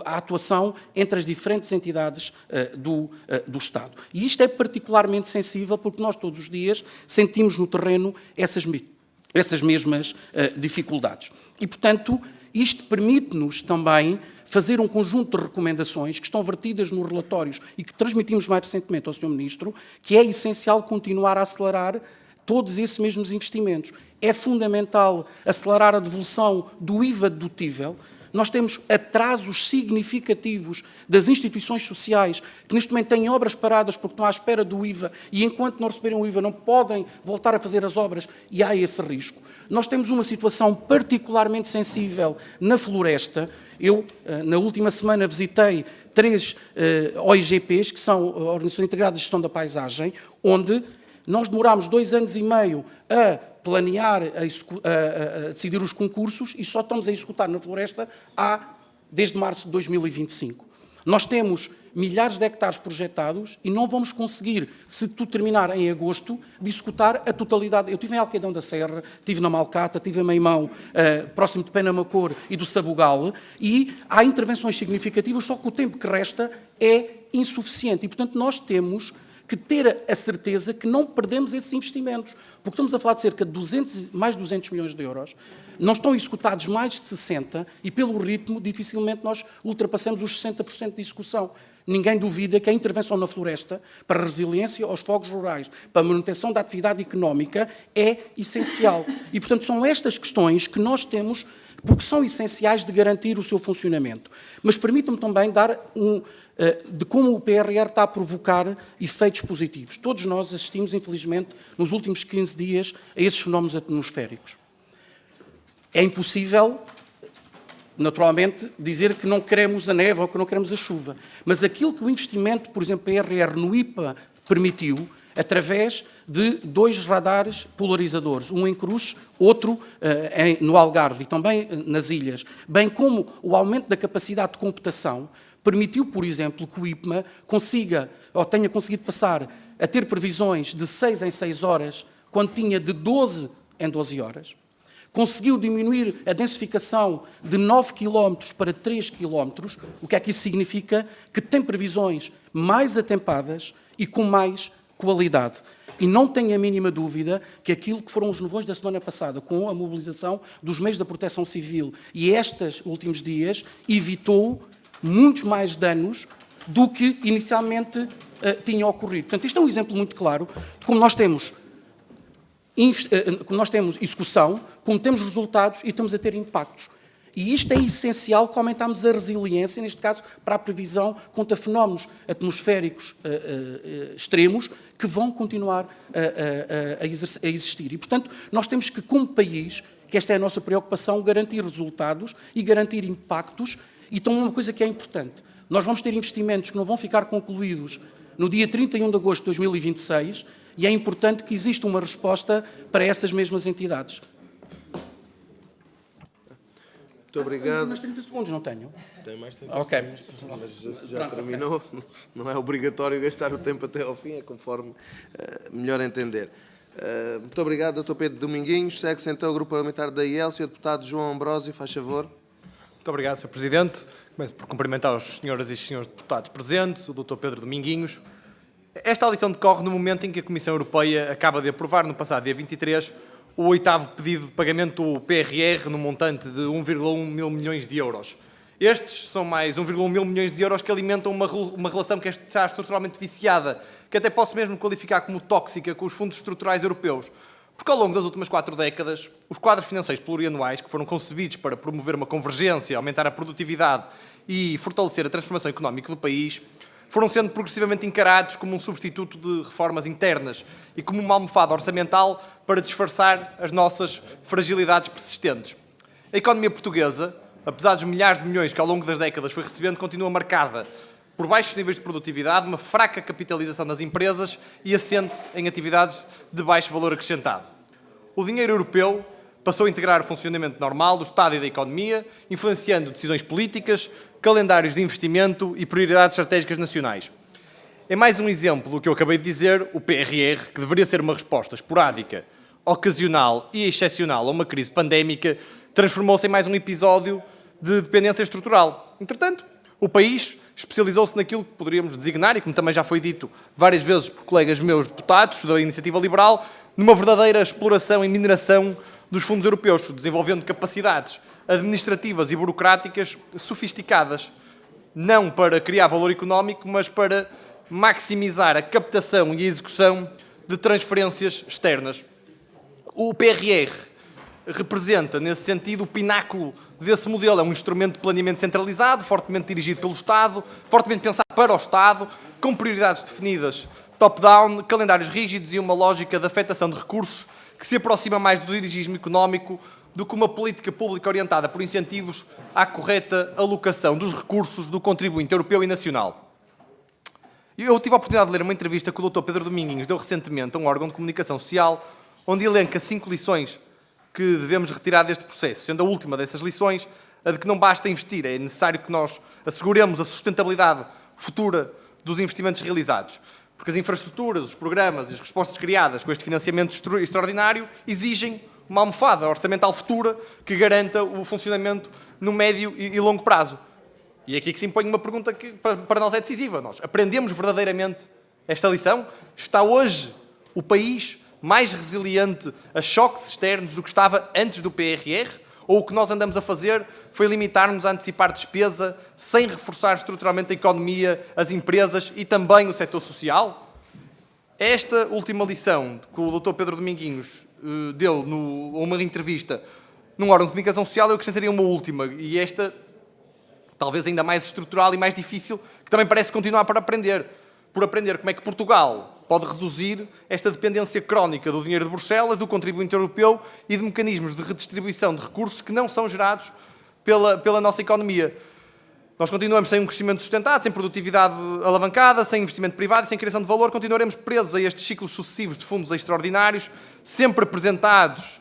a atuação entre as diferentes entidades do Estado. E isto é particularmente sensível porque nós todos os dias sentimos no terreno essas mesmas dificuldades. E, portanto, isto permite-nos também fazer um conjunto de recomendações que estão vertidas nos relatórios e que transmitimos mais recentemente ao Sr. Ministro, que é essencial continuar a acelerar todos esses mesmos investimentos. É fundamental acelerar a devolução do IVA dedutível. Nós temos atrasos significativos das instituições sociais que neste momento têm obras paradas porque estão à espera do IVA e enquanto não receberem o IVA não podem voltar a fazer as obras e há esse risco. Nós temos uma situação particularmente sensível na floresta. Eu, na última semana, visitei 3 OIGPs, que são Organizações Integradas de Gestão da Paisagem, onde nós demorámos 2 anos e meio a planear, a decidir os concursos e só estamos a executar na floresta desde março de 2025. Nós temos milhares de hectares projetados e não vamos conseguir, se tudo terminar em agosto, de executar a totalidade. Eu estive em Alcaidão da Serra, estive na Malcata, estive em Meimão, próximo de Penamacor e do Sabugal, e há intervenções significativas, só que o tempo que resta é insuficiente. E, portanto, nós temos que ter a certeza que não perdemos esses investimentos, porque estamos a falar de cerca de mais de 200 milhões de euros, não estão executados mais de 60 e, pelo ritmo, dificilmente nós ultrapassamos os 60% de execução. Ninguém duvida que a intervenção na floresta, para a resiliência aos fogos rurais, para a manutenção da atividade económica, é essencial. E, portanto, são estas questões que nós temos, porque são essenciais de garantir o seu funcionamento. Mas permitam-me também dar de como o PRR está a provocar efeitos positivos. Todos nós assistimos, infelizmente, nos últimos 15 dias, a esses fenómenos atmosféricos. É impossível, naturalmente, dizer que não queremos a neve ou que não queremos a chuva. Mas aquilo que o investimento, por exemplo, PRR no IPA permitiu, através de 2 radares polarizadores, um em Cruz, outro no Algarve e também nas ilhas, bem como o aumento da capacidade de computação, permitiu, por exemplo, que o IPMA consiga, ou tenha conseguido passar a ter previsões de 6 em 6 horas, quando tinha de 12 em 12 horas. Conseguiu diminuir a densificação de 9 km para 3 km, o que é que isso significa? Que tem previsões mais atempadas e com mais qualidade. E não tenho a mínima dúvida que aquilo que foram os nevões da semana passada, com a mobilização dos meios da Proteção Civil e estes últimos dias, evitou muitos mais danos do que inicialmente tinha ocorrido. Portanto, isto é um exemplo muito claro de como nós temos execução, como temos resultados e estamos a ter impactos. E isto é essencial que aumentarmos a resiliência, neste caso, para a previsão contra fenómenos atmosféricos extremos que vão continuar a existir. E, portanto, nós temos que, como país, que esta é a nossa preocupação, garantir resultados e garantir impactos. E então, uma coisa que é importante, nós vamos ter investimentos que não vão ficar concluídos no dia 31 de agosto de 2026 E é importante que exista uma resposta para essas mesmas entidades. Muito obrigado. Mais 30 segundos, não tenho? Tem mais tempo. Ok. Mas já terminou. Não é obrigatório gastar o tempo até ao fim, é conforme melhor entender. Muito obrigado, Dr. Pedro Dominguinhos. Segue-se então o Grupo Parlamentar da IEL. Sr. Deputado João Ambrósio, faz favor. Muito obrigado, Sr. Presidente. Começo por cumprimentar os senhoras e senhores deputados presentes, o Dr. Pedro Dominguinhos. Esta audição decorre no momento em que a Comissão Europeia acaba de aprovar, no passado dia 23, o 8º pedido de pagamento do PRR no montante de 1,1 mil milhões de euros. Estes são mais 1,1 mil milhões de euros que alimentam uma relação que está estruturalmente viciada, que até posso mesmo qualificar como tóxica com os fundos estruturais europeus. Porque ao longo das últimas 4 décadas, os quadros financeiros plurianuais, que foram concebidos para promover uma convergência, aumentar a produtividade e fortalecer a transformação económica do país, foram sendo progressivamente encarados como um substituto de reformas internas e como uma almofada orçamental para disfarçar as nossas fragilidades persistentes. A economia portuguesa, apesar dos milhares de milhões que ao longo das décadas foi recebendo, continua marcada por baixos níveis de produtividade, uma fraca capitalização das empresas e assente em atividades de baixo valor acrescentado. O dinheiro europeu passou a integrar o funcionamento normal do Estado e da economia, influenciando decisões políticas, calendários de investimento e prioridades estratégicas nacionais. É mais um exemplo do que eu acabei de dizer, o PRR, que deveria ser uma resposta esporádica, ocasional e excepcional a uma crise pandémica, transformou-se em mais um episódio de dependência estrutural. Entretanto, o país especializou-se naquilo que poderíamos designar, e como também já foi dito várias vezes por colegas meus deputados da Iniciativa Liberal, numa verdadeira exploração e mineração dos fundos europeus, desenvolvendo capacidades administrativas e burocráticas sofisticadas, não para criar valor económico, mas para maximizar a captação e a execução de transferências externas. O PRR representa, nesse sentido, o pináculo desse modelo. É um instrumento de planeamento centralizado, fortemente dirigido pelo Estado, fortemente pensado para o Estado, com prioridades definidas top-down, calendários rígidos e uma lógica de afetação de recursos que se aproxima mais do dirigismo económico do que uma política pública orientada por incentivos à correta alocação dos recursos do contribuinte europeu e nacional. Eu tive a oportunidade de ler uma entrevista que o Dr. Pedro Dominguinhos deu recentemente a um órgão de comunicação social, onde elenca 5 lições que devemos retirar deste processo, sendo a última dessas lições a de que não basta investir, é necessário que nós asseguremos a sustentabilidade futura dos investimentos realizados. Porque as infraestruturas, os programas e as respostas criadas com este financiamento extraordinário exigem uma almofada orçamental futura que garanta o funcionamento no médio e longo prazo. E é aqui que se impõe uma pergunta que para nós é decisiva. Nós aprendemos verdadeiramente esta lição? Está hoje o país mais resiliente a choques externos do que estava antes do PRR? Ou o que nós andamos a fazer foi limitar-nos a antecipar despesa sem reforçar estruturalmente a economia, as empresas e também o setor social? Esta última lição que o Dr. Pedro Dominguinhos deu numa entrevista num órgão de comunicação social, eu acrescentaria uma última, e esta talvez ainda mais estrutural e mais difícil, que também parece continuar por aprender como é que Portugal pode reduzir esta dependência crónica do dinheiro de Bruxelas, do contribuinte europeu e de mecanismos de redistribuição de recursos que não são gerados pela nossa economia. Nós continuamos sem um crescimento sustentado, sem produtividade alavancada, sem investimento privado e sem criação de valor. Continuaremos presos a estes ciclos sucessivos de fundos extraordinários, sempre apresentados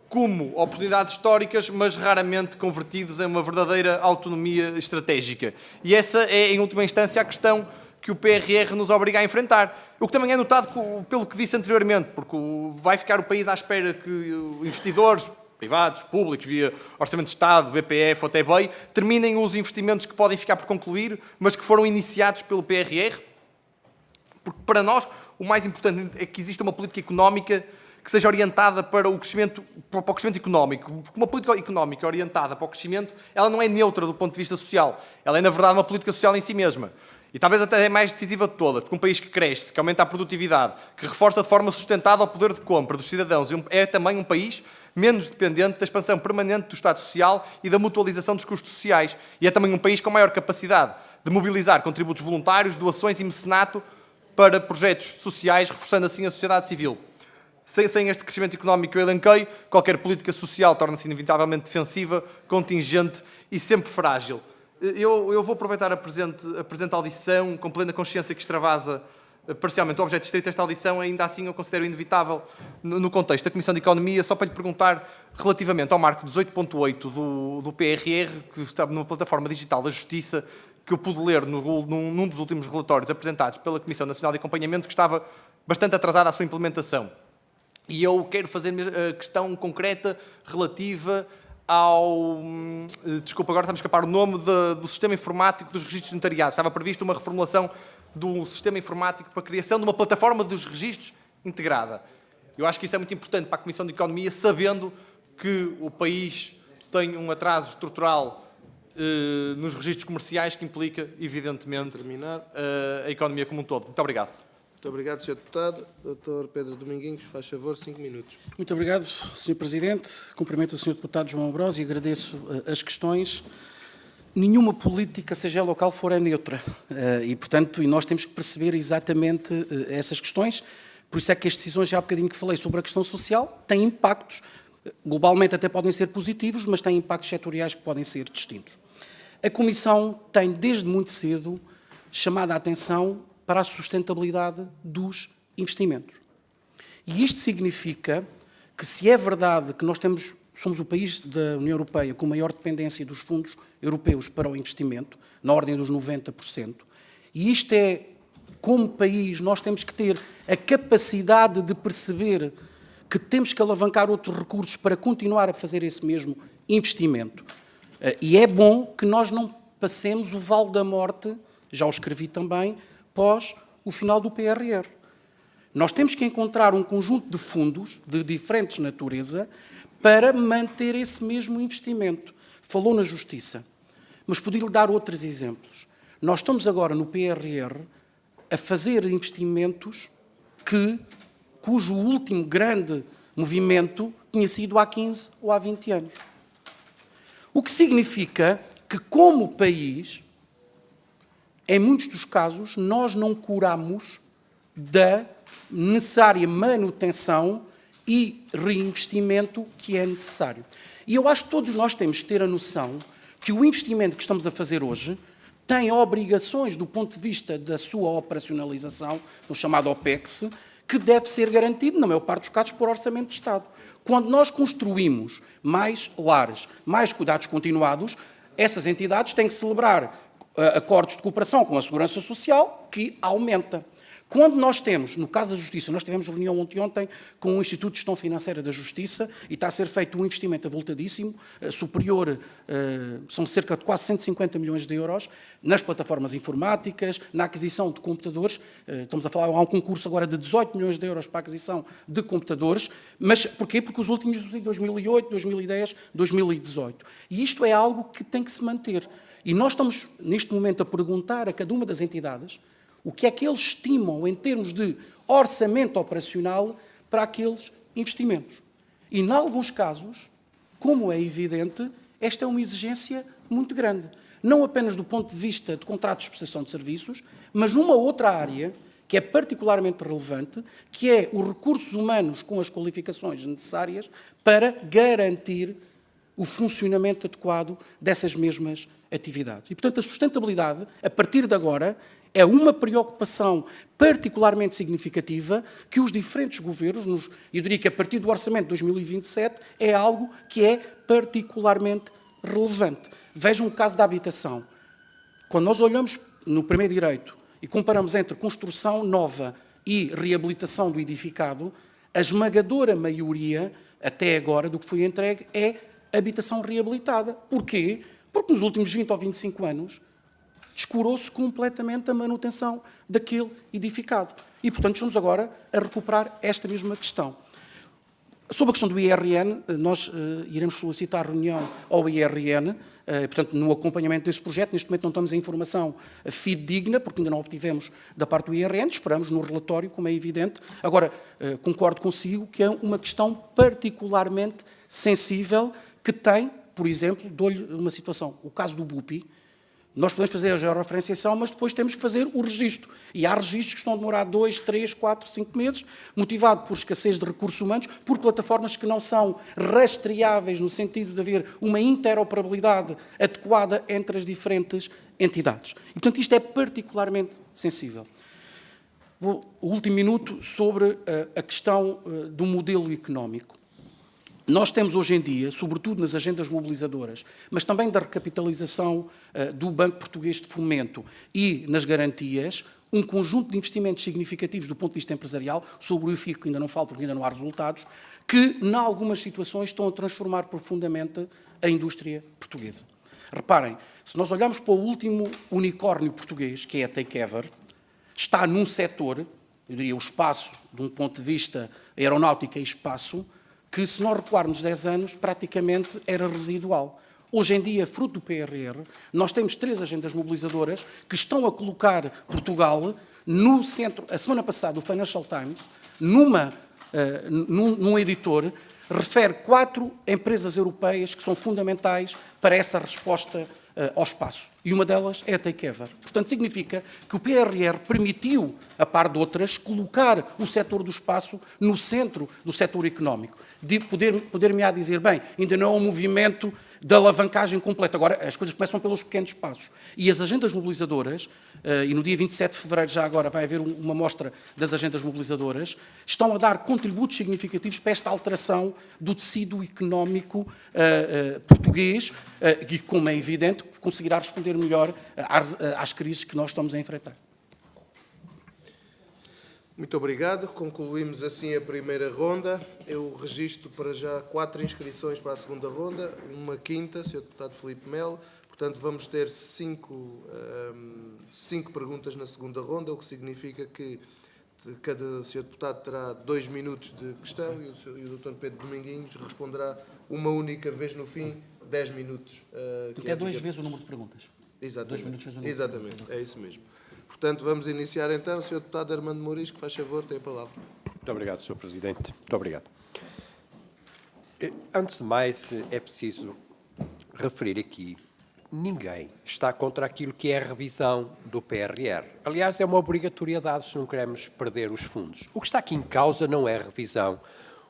como oportunidades históricas, mas raramente convertidos em uma verdadeira autonomia estratégica. E essa é, em última instância, a questão que o PRR nos obriga a enfrentar. O que também é notado pelo que disse anteriormente, porque vai ficar o país à espera que investidores privados, públicos, via Orçamento de Estado, BPF ou até BEI, terminem os investimentos que podem ficar por concluir, mas que foram iniciados pelo PRR. Porque para nós o mais importante é que exista uma política económica que seja orientada para o crescimento económico. Porque uma política económica orientada para o crescimento, ela não é neutra do ponto de vista social. Ela é, na verdade, uma política social em si mesma. E talvez até é mais decisiva de todas, porque um país que cresce, que aumenta a produtividade, que reforça de forma sustentada o poder de compra dos cidadãos, é também um país menos dependente da expansão permanente do Estado Social e da mutualização dos custos sociais. E é também um país com maior capacidade de mobilizar contributos voluntários, doações e mecenato para projetos sociais, reforçando assim a sociedade civil. Sem este crescimento económico que eu elenquei, qualquer política social torna-se inevitavelmente defensiva, contingente e sempre frágil. Eu vou aproveitar a presente audição com plena consciência que extravasa parcialmente o objeto estrito desta audição, ainda assim eu considero inevitável no contexto da Comissão de Economia, só para lhe perguntar relativamente ao marco 18.8 do PRR, que está numa plataforma digital da Justiça, que eu pude ler num dos últimos relatórios apresentados pela Comissão Nacional de Acompanhamento, que estava bastante atrasada a sua implementação. E eu quero fazer a questão concreta relativa ao... Desculpa, agora está-me a escapar o nome do sistema informático dos registros notariados. Estava previsto uma reformulação do sistema informático para a criação de uma plataforma dos registros integrada. Eu acho que isso é muito importante para a Comissão de Economia, sabendo que o país tem um atraso estrutural nos registros comerciais que implica, evidentemente, a economia como um todo. Muito obrigado. Muito obrigado, Sr. Deputado. Dr. Pedro Dominguinhos, faz favor, 5 minutos. Muito obrigado, Sr. Presidente. Cumprimento o Sr. Deputado João Ambrosio e agradeço as questões. Nenhuma política, seja ela local, for, é neutra. E, portanto, nós temos que perceber exatamente essas questões. Por isso é que as decisões, já há bocadinho que falei sobre a questão social, têm impactos. Globalmente até podem ser positivos, mas têm impactos setoriais que podem ser distintos. A Comissão tem, desde muito cedo, chamado a atenção para a sustentabilidade dos investimentos. E isto significa que, se é verdade que nós somos o país da União Europeia com maior dependência dos fundos europeus para o investimento, na ordem dos 90%, e isto é, como país, nós temos que ter a capacidade de perceber que temos que alavancar outros recursos para continuar a fazer esse mesmo investimento. E é bom que nós não passemos o vale da morte, já o escrevi também, pós o final do PRR. Nós temos que encontrar um conjunto de fundos de diferentes natureza para manter esse mesmo investimento. Falou na Justiça, mas podia-lhe dar outros exemplos. Nós estamos agora no PRR a fazer investimentos cujo último grande movimento tinha sido há 15 ou há 20 anos. O que significa que, como país, em muitos dos casos, nós não curamos da necessária manutenção e reinvestimento que é necessário. E eu acho que todos nós temos que ter a noção que o investimento que estamos a fazer hoje tem obrigações do ponto de vista da sua operacionalização, o chamado OPEX, que deve ser garantido, na maior parte dos casos, por orçamento de Estado. Quando nós construímos mais lares, mais cuidados continuados, essas entidades têm que celebrar acordos de cooperação com a Segurança Social, que aumenta. Quando nós temos, no caso da Justiça, nós tivemos reunião ontem com o Instituto de Gestão Financeira da Justiça e está a ser feito um investimento avultadíssimo, superior, são cerca de quase 150 milhões de euros, nas plataformas informáticas, na aquisição de computadores. Estamos a falar, há um concurso agora de 18 milhões de euros para a aquisição de computadores. Mas porquê? Porque os últimos de 2008, 2010, 2018. E isto é algo que tem que se manter. E nós estamos, neste momento, a perguntar a cada uma das entidades o que é que eles estimam em termos de orçamento operacional para aqueles investimentos. E, em alguns casos, como é evidente, esta é uma exigência muito grande. Não apenas do ponto de vista de contratos de prestação de serviços, mas numa outra área que é particularmente relevante, que é os recursos humanos com as qualificações necessárias para garantir o funcionamento adequado dessas mesmas atividades. E, portanto, a sustentabilidade, a partir de agora, é uma preocupação particularmente significativa que os diferentes governos, eu diria que a partir do orçamento de 2027, é algo que é particularmente relevante. Vejam o caso da habitação. Quando nós olhamos no primeiro direito e comparamos entre construção nova e reabilitação do edificado, a esmagadora maioria, até agora, do que foi entregue é habitação reabilitada. Porquê? Porque nos últimos 20 ou 25 anos descurou-se completamente a manutenção daquele edificado. E, portanto, estamos agora a recuperar esta mesma questão. Sobre a questão do IRN, nós iremos solicitar reunião ao IRN, portanto, no acompanhamento desse projeto. Neste momento não estamos a informação fidedigna, porque ainda não obtivemos da parte do IRN, esperamos no relatório, como é evidente. Agora, concordo consigo que é uma questão particularmente sensível que tem, por exemplo, dou-lhe uma situação, o caso do BUPI. Nós podemos fazer a georreferenciação, mas depois temos que fazer o registro. E há registros que estão a demorar 2, 3, 4, 5 meses, motivado por escassez de recursos humanos, por plataformas que não são rastreáveis, no sentido de haver uma interoperabilidade adequada entre as diferentes entidades. E, portanto, isto é particularmente sensível. O último minuto sobre a questão do modelo económico. Nós temos hoje em dia, sobretudo nas agendas mobilizadoras, mas também da recapitalização do Banco Português de Fomento e nas garantias, um conjunto de investimentos significativos do ponto de vista empresarial, sobre o IFIC, que ainda não falo porque ainda não há resultados, que, em algumas situações, estão a transformar profundamente a indústria portuguesa. Reparem, se nós olharmos para o último unicórnio português, que é a Takeover, está num setor, eu diria o espaço, de um ponto de vista aeronáutica e espaço, que se nós recuarmos 10 anos, praticamente era residual. Hoje em dia, fruto do PRR, nós temos 3 agendas mobilizadoras que estão a colocar Portugal no centro. A semana passada, o Financial Times, num editor, refere 4 empresas europeias que são fundamentais para essa resposta ao espaço. E uma delas é a Takeover. Portanto, significa que o PRR permitiu, a par de outras, colocar o setor do espaço no centro do setor económico. De poder-me-á dizer, bem, ainda não é um movimento de alavancagem completa. Agora, as coisas começam pelos pequenos passos. E as agendas mobilizadoras, e no dia 27 de fevereiro já agora vai haver uma mostra das agendas mobilizadoras, estão a dar contributos significativos para esta alteração do tecido económico português e, como é evidente, conseguirá responder melhor às crises que nós estamos a enfrentar. Muito obrigado. Concluímos assim a primeira ronda. Eu registro para já 4 inscrições para a segunda ronda, uma quinta, Sr. Deputado Filipe Melo. Portanto, vamos ter 5 perguntas na segunda ronda, o que significa que cada Sr. Deputado terá 2 minutos de questão e o Dr. Pedro Dominguinhos responderá uma única vez no fim, 10 minutos. Até 2 vezes o número de perguntas. Exatamente. 2 minutos vezes o número Exatamente, de perguntas. é isso mesmo. Portanto, vamos iniciar então. Sr. Deputado Armando Mourisco, faz favor, tem a palavra. Muito obrigado, Sr. Presidente. Muito obrigado. Antes de mais, é preciso referir aqui, ninguém está contra aquilo que é a revisão do PRR. Aliás, é uma obrigatoriedade se não queremos perder os fundos. O que está aqui em causa não é a revisão.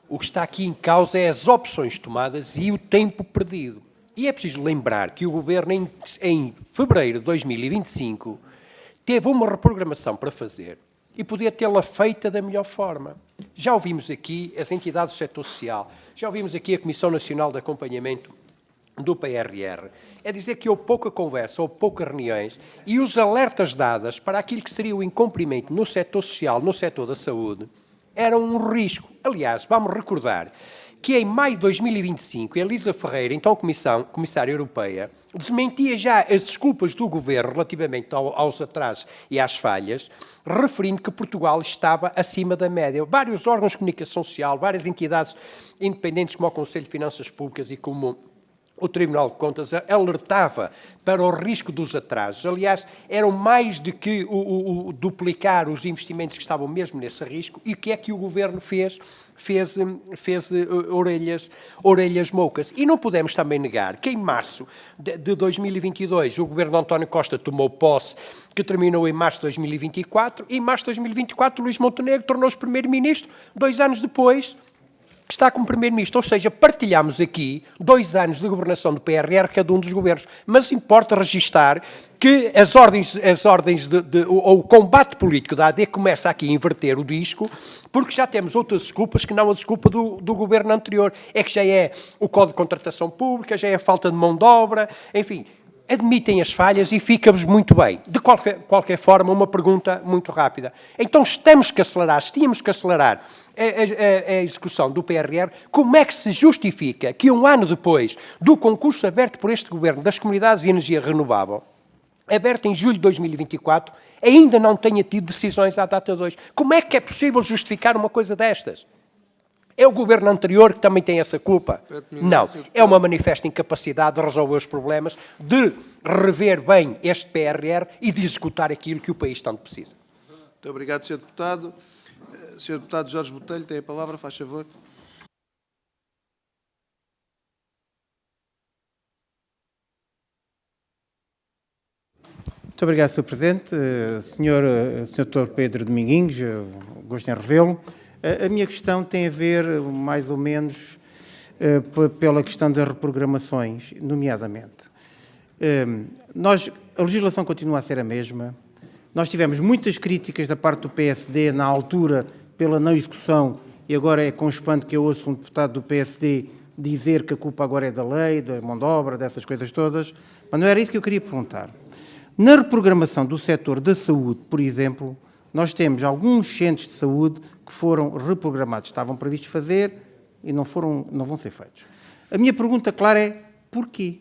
O que está aqui em causa é as opções tomadas e o tempo perdido. E é preciso lembrar que o Governo, em fevereiro de 2025, teve uma reprogramação para fazer e podia tê-la feita da melhor forma. Já ouvimos aqui as entidades do setor social, já ouvimos aqui a Comissão Nacional de Acompanhamento do PRR. É dizer que houve pouca conversa, houve poucas reuniões e os alertas dados para aquilo que seria o incumprimento no setor social, no setor da saúde, eram um risco. Aliás, vamos recordar que em maio de 2025, Elisa Ferreira, então Comissária Europeia, desmentia já as desculpas do Governo relativamente aos atrasos e às falhas, referindo que Portugal estava acima da média. Vários órgãos de comunicação social, várias entidades independentes como o Conselho de Finanças Públicas e como o Tribunal de Contas alertava para o risco dos atrasos. Aliás, eram mais do que o duplicar os investimentos que estavam mesmo nesse risco. E o que é que o Governo fez? Fez orelhas moucas. E não podemos também negar que em março de 2022 o Governo de António Costa tomou posse, que terminou em março de 2024, e em março de 2024 Luís Montenegro tornou-se Primeiro-Ministro. 2 anos depois está como Primeiro-Ministro, ou seja, partilhamos aqui 2 anos de governação do PRR, cada um dos governos, mas importa registar que ou o combate político da AD começa aqui a inverter o disco, porque já temos outras desculpas que não a desculpa do governo anterior. É que já é o Código de Contratação Pública, já é a falta de mão de obra, enfim, admitem as falhas e fica-vos muito bem. De qualquer forma, uma pergunta muito rápida. Então, se tínhamos que acelerar a execução do PRR, como é que se justifica que 1 ano depois do concurso aberto por este Governo das Comunidades de Energia Renovável, aberto em julho de 2024, ainda não tenha tido decisões à data de hoje? Como é que é possível justificar uma coisa destas? É o Governo anterior que também tem essa culpa? Não. É uma manifesta incapacidade de resolver os problemas, de rever bem este PRR e de executar aquilo que o país tanto precisa. Muito obrigado, Sr. Deputado. Sr. Deputado Jorge Botelho, tem a palavra, faz favor. Muito obrigado, Sr. Presidente. Sr. Dr. Pedro Dominguinhos, gosto em revê-lo. A minha questão tem a ver, mais ou menos, pela questão das reprogramações, nomeadamente. A legislação continua a ser a mesma, Nós tivemos muitas críticas da parte do PSD na altura pela não execução e agora é com espanto que eu ouço um deputado do PSD dizer que a culpa agora é da lei, da mão de obra, dessas coisas todas, mas não era isso que eu queria perguntar. Na reprogramação do setor da saúde, por exemplo, nós temos alguns centros de saúde que foram reprogramados, estavam previstos fazer e não vão ser feitos. A minha pergunta clara é porquê?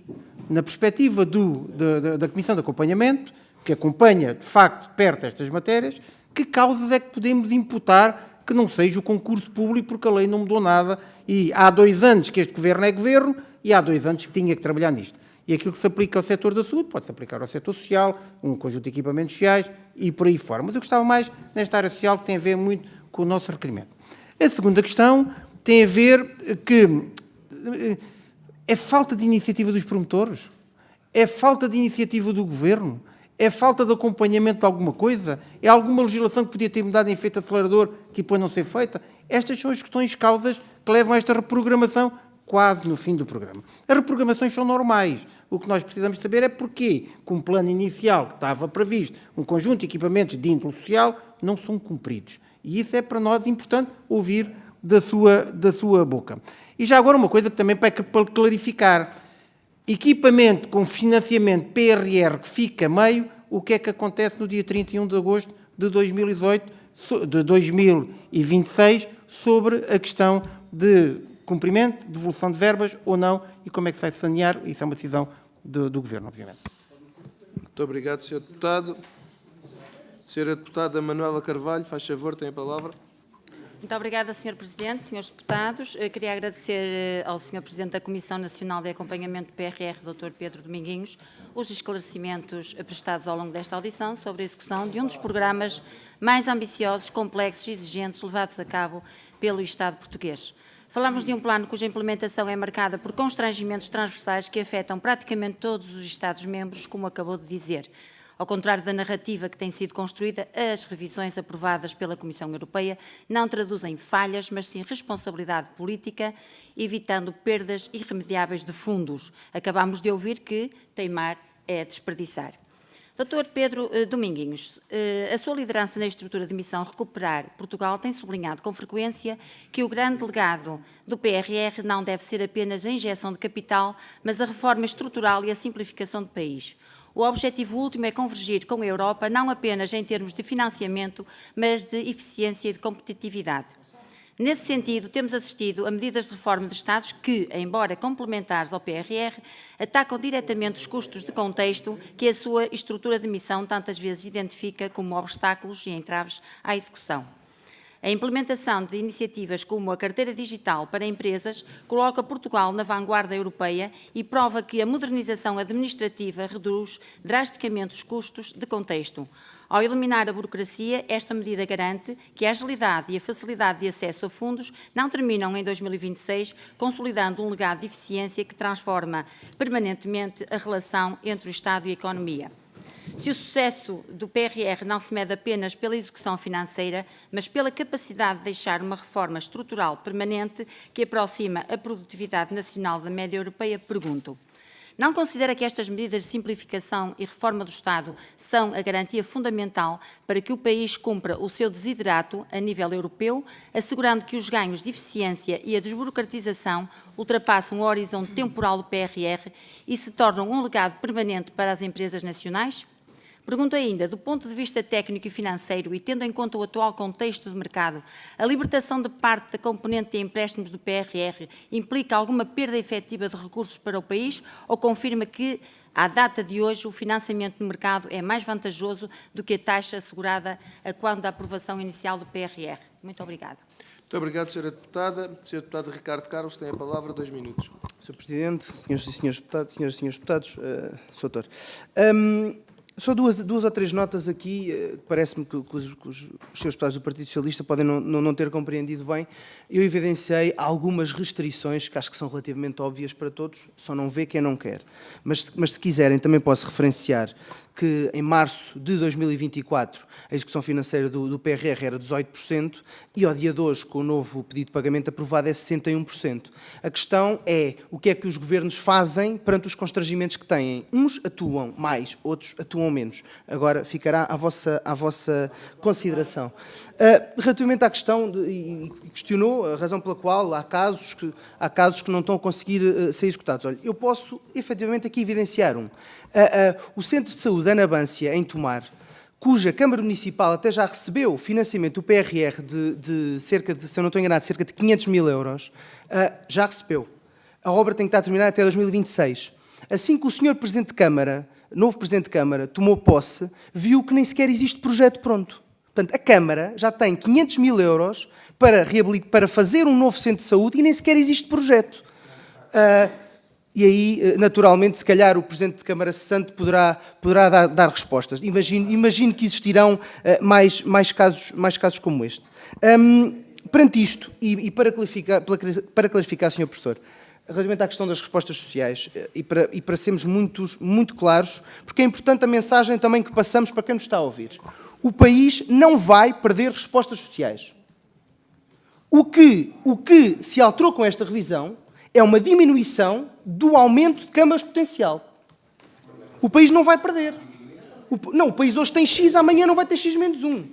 Na perspectiva da Comissão de Acompanhamento, que acompanha de facto perto estas matérias, que causas é que podemos imputar que não seja o concurso público, porque a lei não mudou nada e há 2 anos que este governo é governo e há 2 anos que tinha que trabalhar nisto. E aquilo que se aplica ao setor da saúde pode-se aplicar ao setor social, um conjunto de equipamentos sociais e por aí fora. Mas eu gostava mais nesta área social que tem a ver muito com o nosso requerimento. A segunda questão tem a ver que é falta de iniciativa dos promotores, é falta de iniciativa do governo, é falta de acompanhamento de alguma coisa, é alguma legislação que podia ter mudado em efeito acelerador que depois não ser feita. Estas são as questões, causas que levam a esta reprogramação quase no fim do programa. As reprogramações são normais. O que nós precisamos saber é porquê, com o plano inicial que estava previsto, um conjunto de equipamentos de índole social, não são cumpridos. E isso é para nós importante ouvir da sua boca. E já agora uma coisa que também para clarificar. Equipamento com financiamento PRR que fica meio, o que é que acontece no dia 31 de agosto de 2026 sobre a questão de cumprimento, devolução de verbas ou não, e como é que se vai sanear? Isso é uma decisão do Governo, obviamente. Muito obrigado, Sr. Deputado. Sra. Deputada Manuela Carvalho, faz favor, tem a palavra. Muito obrigada, Sr. Presidente, Srs. Deputados. Eu queria agradecer ao Sr. Presidente da Comissão Nacional de Acompanhamento do PRR, Dr. Pedro Dominguinhos, os esclarecimentos prestados ao longo desta audição sobre a execução de um dos programas mais ambiciosos, complexos e exigentes levados a cabo pelo Estado português. Falamos de um plano cuja implementação é marcada por constrangimentos transversais que afetam praticamente todos os Estados-membros, como acabou de dizer. Ao contrário da narrativa que tem sido construída, as revisões aprovadas pela Comissão Europeia não traduzem falhas, mas sim responsabilidade política, evitando perdas irremediáveis de fundos. Acabamos de ouvir que teimar é desperdiçar. Dr. Pedro Dominguinhos, a sua liderança na estrutura de missão Recuperar Portugal tem sublinhado com frequência que o grande legado do PRR não deve ser apenas a injeção de capital, mas a reforma estrutural e a simplificação do país. O objetivo último é convergir com a Europa, não apenas em termos de financiamento, mas de eficiência e de competitividade. Nesse sentido, temos assistido a medidas de reforma de Estados que, embora complementares ao PRR, atacam diretamente os custos de contexto que a sua estrutura de missão tantas vezes identifica como obstáculos e entraves à execução. A implementação de iniciativas como a Carteira Digital para Empresas coloca Portugal na vanguarda europeia e prova que a modernização administrativa reduz drasticamente os custos de contexto. Ao eliminar a burocracia, esta medida garante que a agilidade e a facilidade de acesso a fundos não terminam em 2026, consolidando um legado de eficiência que transforma permanentemente a relação entre o Estado e a economia. Se o sucesso do PRR não se mede apenas pela execução financeira, mas pela capacidade de deixar uma reforma estrutural permanente que aproxima a produtividade nacional da média europeia, pergunto: não considera que estas medidas de simplificação e reforma do Estado são a garantia fundamental para que o país cumpra o seu desiderato a nível europeu, assegurando que os ganhos de eficiência e a desburocratização ultrapassam o horizonte temporal do PRR e se tornam um legado permanente para as empresas nacionais? Pergunto ainda, do ponto de vista técnico e financeiro e tendo em conta o atual contexto de mercado, a libertação de parte da componente de empréstimos do PRR implica alguma perda efetiva de recursos para o país ou confirma que, à data de hoje, o financiamento do mercado é mais vantajoso do que a taxa assegurada a quando da aprovação inicial do PRR? Muito obrigada. Muito obrigado, Sra. Deputada. Sr. Deputado Ricardo Carlos tem a palavra, 2 minutos. Sr. Presidente, senhoras e senhores deputados, Sr. Doutor. Só duas ou três notas aqui, parece-me que os senhores deputados do Partido Socialista podem não ter compreendido bem. Eu evidenciei algumas restrições que acho que são relativamente óbvias para todos, só não vê quem não quer. Mas se quiserem, também posso referenciar que em março de 2024 a execução financeira do PRR era 18% e ao dia de hoje, com o novo pedido de pagamento aprovado, é 61%. A questão é o que é que os governos fazem perante os constrangimentos que têm. Uns atuam mais, outros atuam ou menos. Agora ficará à vossa consideração. Relativamente à questão, e questionou a razão pela qual há casos que não estão a conseguir ser executados. Olha, eu posso efetivamente aqui evidenciar o Centro de Saúde Ana Bância, em Tomar, cuja Câmara Municipal até já recebeu financiamento do PRR de cerca de, se eu não estou enganado, cerca de 500 mil euros, já recebeu. A obra tem que estar terminada até 2026. Assim que o senhor Presidente de Câmara, novo Presidente de Câmara, tomou posse, viu que nem sequer existe projeto pronto. Portanto, a Câmara já tem 500 mil euros para fazer um novo centro de saúde e nem sequer existe projeto. E aí, naturalmente, se calhar o Presidente de Câmara cessante poderá dar respostas. Imagino que existirão mais casos como este. Perante isto, e para clarificar, Sr. Professor, relativamente à questão das respostas sociais, e para sermos muito claros, porque é importante a mensagem também que passamos para quem nos está a ouvir. O país não vai perder respostas sociais. O que se alterou com esta revisão é uma diminuição do aumento de câmaras potencial. O país não vai perder. O país hoje tem X, amanhã não vai ter X menos 1.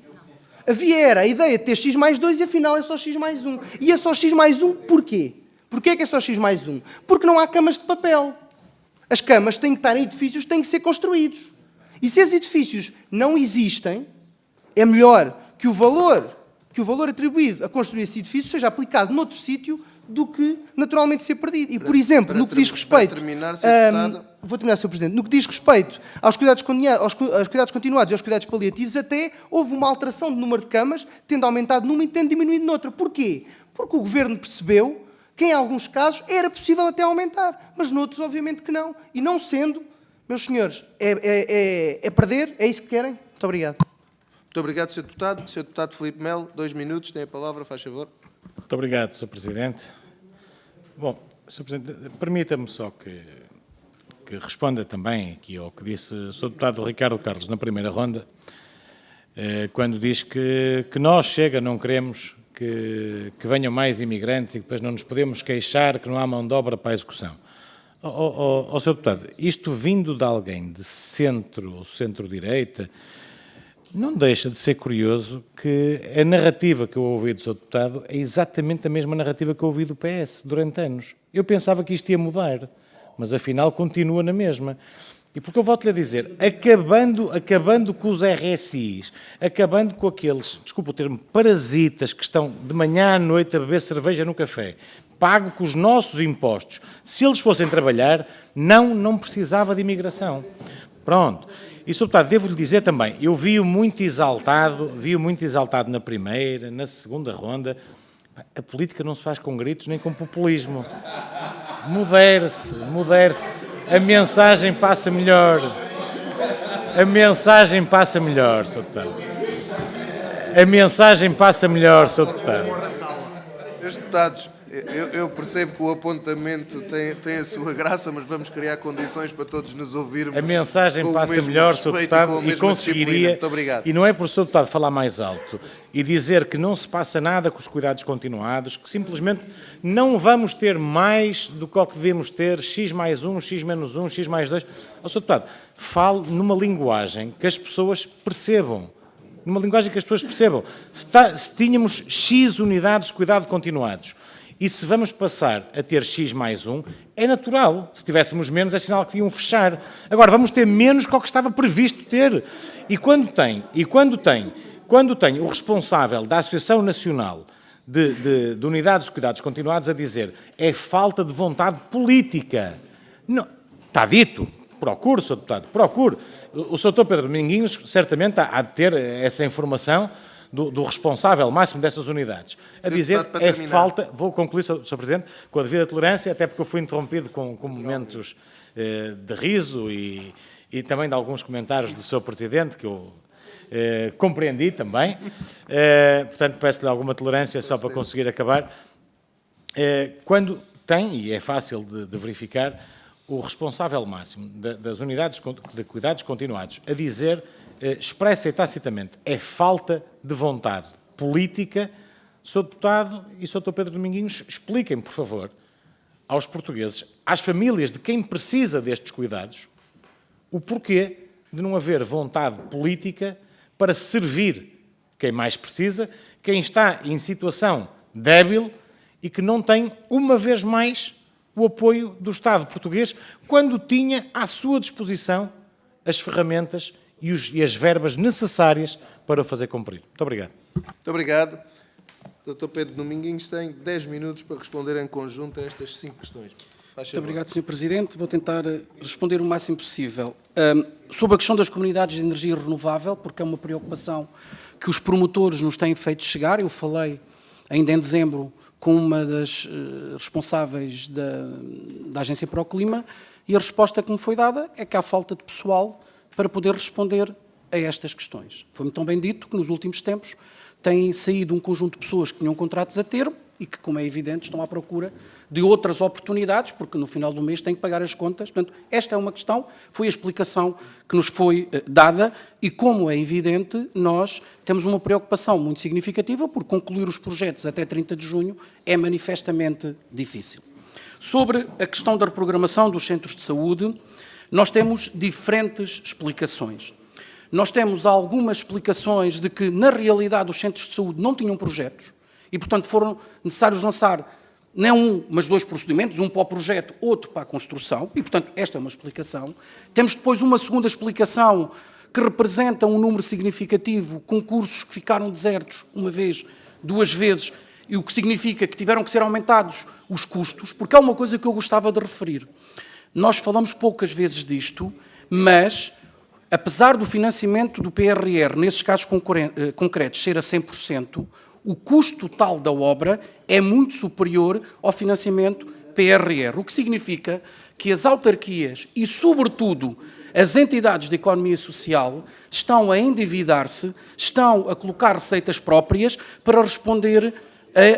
Era a ideia de ter X mais 2 e afinal é só X mais 1. E é só X mais 1 porquê? Porquê é que é só X mais 1? Porque não há camas de papel. As camas têm que estar em edifícios, têm que ser construídos. E se esses edifícios não existem, é melhor que o valor atribuído a construir esse edifício seja aplicado noutro sítio do que naturalmente ser perdido. E, por exemplo, no que diz respeito... Vou terminar, Sr. Presidente. No que diz respeito aos cuidados continuados e aos cuidados paliativos, até houve uma alteração de número de camas, tendo aumentado numa e tendo diminuído noutra. Porquê? Porque o Governo percebeu que, em alguns casos, era possível até aumentar, mas noutros, obviamente, que não. E não sendo, meus senhores, é perder? É isso que querem? Muito obrigado. Muito obrigado, Sr. Deputado. Sr. Deputado Filipe Melo, 2 minutos, tem a palavra, faz favor. Muito obrigado, Sr. Presidente. Bom, Sr. Presidente, permita-me só que responda também aqui ao que disse o Sr. Deputado Ricardo Carlos na primeira ronda, quando diz que nós, Chega, não queremos que venham mais imigrantes e que depois não nos podemos queixar que não há mão de obra para a execução. Sr. Deputado, isto vindo de alguém de centro ou centro-direita, não deixa de ser curioso que a narrativa que eu ouvi do Sr. Deputado é exatamente a mesma narrativa que eu ouvi do PS durante anos. Eu pensava que isto ia mudar, mas afinal continua na mesma. E porque eu volto-lhe a dizer, acabando com os RSIs, acabando com aqueles, desculpa o termo, parasitas que estão de manhã à noite a beber cerveja no café, pago com os nossos impostos, se eles fossem trabalhar, não precisava de imigração. Pronto. E, Sr. Deputado, devo-lhe dizer também, eu vi-o muito exaltado na primeira, na segunda ronda. A política não se faz com gritos nem com populismo. Modere-se. A mensagem passa melhor. Sr. Deputado. A mensagem passa melhor, Sr. Deputado. Senhores deputados, eu percebo que o apontamento tem a sua graça, mas vamos criar condições para todos nos ouvirmos. A mensagem passa melhor, Sr. Deputado, e conseguiria, Muito obrigado. E não é por o Sr. Deputado falar mais alto e dizer que não se passa nada com os cuidados continuados, que simplesmente não vamos ter mais do que o que devemos ter, X mais 1, X menos 1, X mais 2. Sr. Deputado, fale numa linguagem que as pessoas percebam. Se tínhamos X unidades de cuidado continuados, e se vamos passar a ter X mais 1, é natural. Se tivéssemos menos, é sinal que iam fechar. Agora, vamos ter menos que o que estava previsto ter. E quando tem o responsável da Associação Nacional de Unidades de Cuidados Continuados a dizer é falta de vontade política. Não, está dito. Procure, Sr. Deputado, procure. O Sr. Pedro Dominguinhos certamente há de ter essa informação do responsável máximo dessas unidades, a dizer é falta, vou concluir, Sr. Presidente, com a devida tolerância, até porque eu fui interrompido com momentos de riso e também de alguns comentários do Sr. Presidente, que eu compreendi também, portanto peço-lhe alguma tolerância só para conseguir acabar. Quando tem, e é fácil de verificar, o responsável máximo das unidades de cuidados continuados a dizer expressa e tacitamente, é falta de vontade política. Sr. Deputado e Sr. Pedro Dominguinhos, expliquem, por favor, aos portugueses, às famílias de quem precisa destes cuidados, o porquê de não haver vontade política para servir quem mais precisa, quem está em situação débil e que não tem, uma vez mais, o apoio do Estado português, quando tinha à sua disposição as ferramentas e as verbas necessárias para o fazer cumprir. Muito obrigado. Muito obrigado. Dr. Pedro Dominguinhos tem 10 minutos para responder em conjunto a estas 5 questões. Muito obrigado, Sr. Presidente. Vou tentar responder o máximo possível. Sobre a questão das comunidades de energia renovável, porque é uma preocupação que os promotores nos têm feito chegar. Eu falei ainda em dezembro com uma das responsáveis da Agência para o Clima e a resposta que me foi dada é que há falta de pessoal para poder responder a estas questões. Foi-me tão bem dito que nos últimos tempos tem saído um conjunto de pessoas que tinham contratos a termo e que, como é evidente, estão à procura de outras oportunidades, porque no final do mês têm que pagar as contas. Portanto, esta é uma questão, foi a explicação que nos foi dada e, como é evidente, nós temos uma preocupação muito significativa por concluir os projetos até 30 de junho é manifestamente difícil. Sobre a questão da reprogramação dos centros de saúde, nós temos diferentes explicações. Nós temos algumas explicações de que, na realidade, os centros de saúde não tinham projetos e, portanto, foram necessários lançar não um, mas 2 procedimentos, um para o projeto, outro para a construção, e, portanto, esta é uma explicação. Temos depois uma segunda explicação que representa um número significativo, concursos que ficaram desertos uma vez, 2 vezes, e o que significa que tiveram que ser aumentados os custos, porque há uma coisa que eu gostava de referir. Nós falamos poucas vezes disto, mas, apesar do financiamento do PRR, nesses casos concretos, ser a 100%, o custo total da obra é muito superior ao financiamento PRR, o que significa que as autarquias e, sobretudo, as entidades de economia social estão a endividar-se, estão a colocar receitas próprias para responder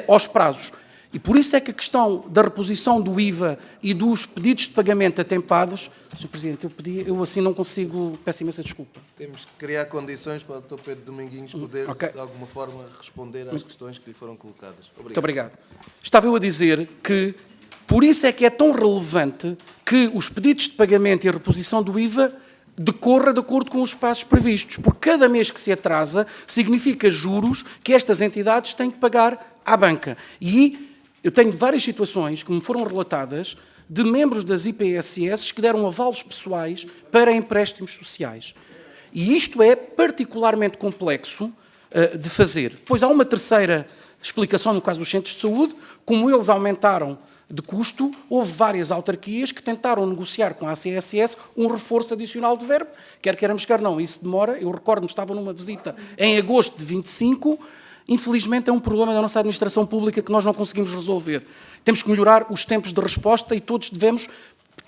aos prazos. E por isso é que a questão da reposição do IVA e dos pedidos de pagamento atempados, Sr. Presidente, eu assim não consigo, peço imensa desculpa. Temos que criar condições para o Dr. Pedro Dominguinhos poder, de alguma forma, responder às questões que lhe foram colocadas. Obrigado. Muito obrigado. Estava eu a dizer que, por isso é que é tão relevante que os pedidos de pagamento e a reposição do IVA decorra de acordo com os passos previstos, porque cada mês que se atrasa significa juros que estas entidades têm que pagar à banca. E eu tenho várias situações que me foram relatadas de membros das IPSS que deram avalos pessoais para empréstimos sociais. E isto é particularmente complexo de fazer. Depois há uma terceira explicação no caso dos centros de saúde, como eles aumentaram de custo, houve várias autarquias que tentaram negociar com a ACSS um reforço adicional de verba, quer queiramos, quer não. Isso demora, eu recordo-me, estava numa visita em agosto de 25, infelizmente é um problema da nossa administração pública que nós não conseguimos resolver. Temos que melhorar os tempos de resposta e todos devemos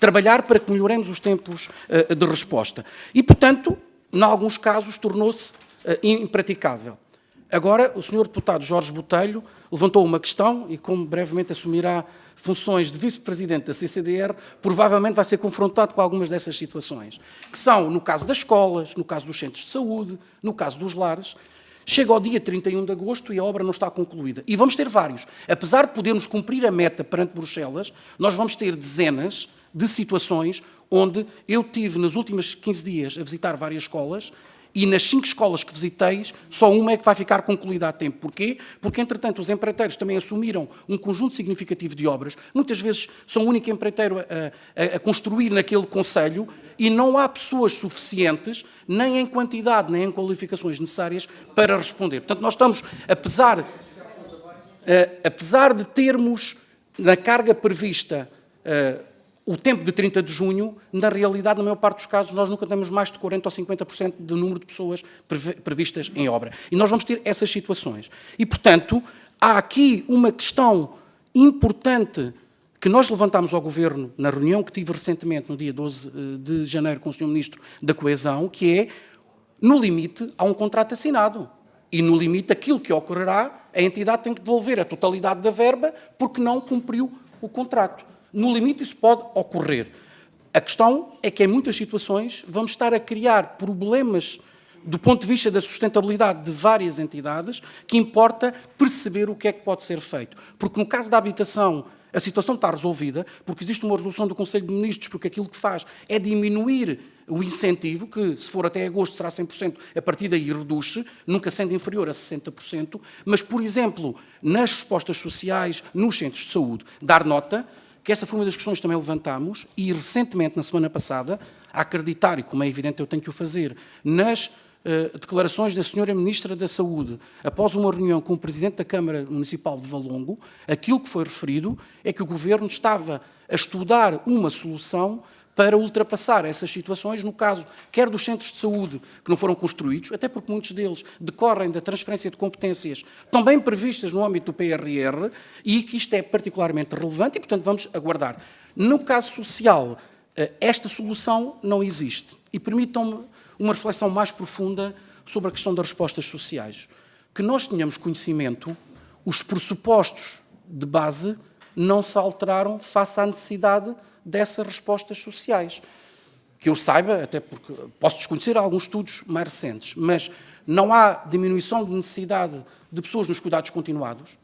trabalhar para que melhoremos os tempos de resposta. E, portanto, em alguns casos, tornou-se impraticável. Agora, o Sr. Deputado Jorge Botelho levantou uma questão e, como brevemente assumirá funções de Vice-Presidente da CCDR, provavelmente vai ser confrontado com algumas dessas situações, que são, no caso das escolas, no caso dos centros de saúde, no caso dos lares. Chega ao dia 31 de agosto e a obra não está concluída. E vamos ter vários. Apesar de podermos cumprir a meta perante Bruxelas, nós vamos ter dezenas de situações onde eu tive, nos últimos 15 dias, a visitar várias escolas e nas 5 escolas que visitei, só uma é que vai ficar concluída a tempo. Porquê? Porque, entretanto, os empreiteiros também assumiram um conjunto significativo de obras. Muitas vezes são o único empreiteiro a construir naquele concelho e não há pessoas suficientes, nem em quantidade, nem em qualificações necessárias, para responder. Portanto, nós estamos, apesar de termos na carga prevista o tempo de 30 de junho, na realidade, na maior parte dos casos, nós nunca temos mais de 40% ou 50% do número de pessoas previstas em obra. E nós vamos ter essas situações. E, portanto, há aqui uma questão importante que nós levantámos ao Governo na reunião que tive recentemente, no dia 12 de janeiro, com o Sr. Ministro da Coesão, que é, no limite, há um contrato assinado. E, no limite, aquilo que ocorrerá, a entidade tem que devolver a totalidade da verba porque não cumpriu o contrato. No limite, isso pode ocorrer. A questão é que, em muitas situações, vamos estar a criar problemas do ponto de vista da sustentabilidade de várias entidades, que importa perceber o que é que pode ser feito. Porque, no caso da habitação, a situação está resolvida, porque existe uma resolução do Conselho de Ministros, porque aquilo que faz é diminuir o incentivo, que se for até agosto será 100%, a partir daí reduz-se, nunca sendo inferior a 60%, mas, por exemplo, nas respostas sociais, nos centros de saúde, dar nota que essa foi uma das questões que também levantámos e, recentemente, na semana passada, a acreditar, e como é evidente eu tenho que o fazer, nas declarações da Sra. Ministra da Saúde, após uma reunião com o Presidente da Câmara Municipal de Valongo, aquilo que foi referido é que o Governo estava a estudar uma solução para ultrapassar essas situações, no caso, quer dos centros de saúde que não foram construídos, até porque muitos deles decorrem da transferência de competências também previstas no âmbito do PRR, e que isto é particularmente relevante e, portanto, vamos aguardar. No caso social, esta solução não existe. E permitam-me uma reflexão mais profunda sobre a questão das respostas sociais. Que nós tenhamos conhecimento, os pressupostos de base não se alteraram face à necessidade dessas respostas sociais. Que eu saiba, até porque posso desconhecer alguns estudos mais recentes, mas não há diminuição de necessidade de pessoas nos cuidados continuados,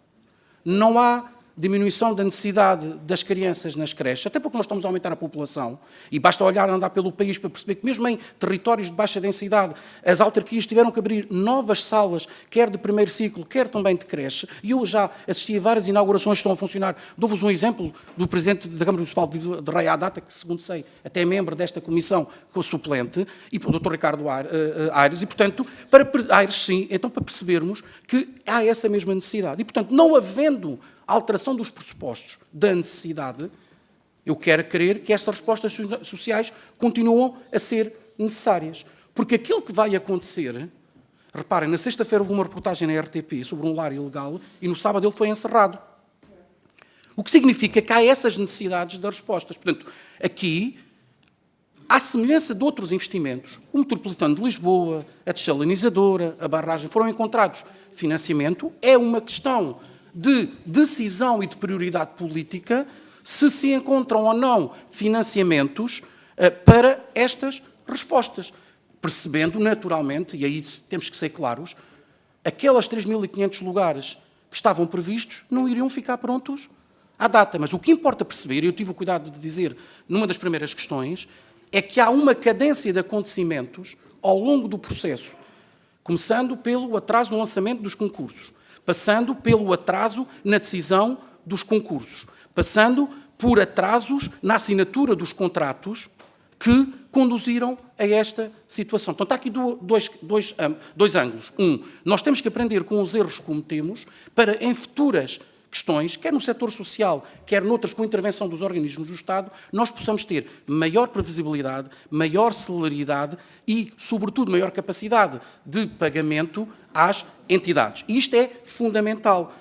não há diminuição da necessidade das crianças nas creches, até porque nós estamos a aumentar a população, e basta olhar, andar pelo país para perceber que mesmo em territórios de baixa densidade, as autarquias tiveram que abrir novas salas, quer de primeiro ciclo, quer também de creche, e eu já assisti a várias inaugurações que estão a funcionar. Dou-vos um exemplo do Presidente da Câmara Municipal de Raia à Data, que, segundo sei, até é membro desta comissão com o suplente, e o Dr. Ricardo Aires, e, portanto, Aires, sim, então para percebermos que há essa mesma necessidade. E, portanto, não havendo alteração dos pressupostos da necessidade, eu quero crer que essas respostas sociais continuam a ser necessárias. Porque aquilo que vai acontecer, reparem, na sexta-feira houve uma reportagem na RTP sobre um lar ilegal e no sábado ele foi encerrado. O que significa que há essas necessidades das respostas. Portanto, aqui, à semelhança de outros investimentos, o Metropolitano de Lisboa, a desalinizadora, a barragem, foram encontrados financiamento, é uma questão de decisão e de prioridade política se encontram ou não financiamentos para estas respostas. Percebendo, naturalmente, e aí temos que ser claros, aquelas 3.500 lugares que estavam previstos não iriam ficar prontos à data. Mas o que importa perceber, e eu tive o cuidado de dizer numa das primeiras questões, é que há uma cadência de acontecimentos ao longo do processo, começando pelo atraso no lançamento dos concursos, passando pelo atraso na decisão dos concursos, passando por atrasos na assinatura dos contratos que conduziram a esta situação. Então, está aqui dois ângulos. Nós temos que aprender com os erros que cometemos para, em futuras questões, quer no setor social, quer noutras com intervenção dos organismos do Estado, nós possamos ter maior previsibilidade, maior celeridade e, sobretudo, maior capacidade de pagamento às entidades. E isto é fundamental,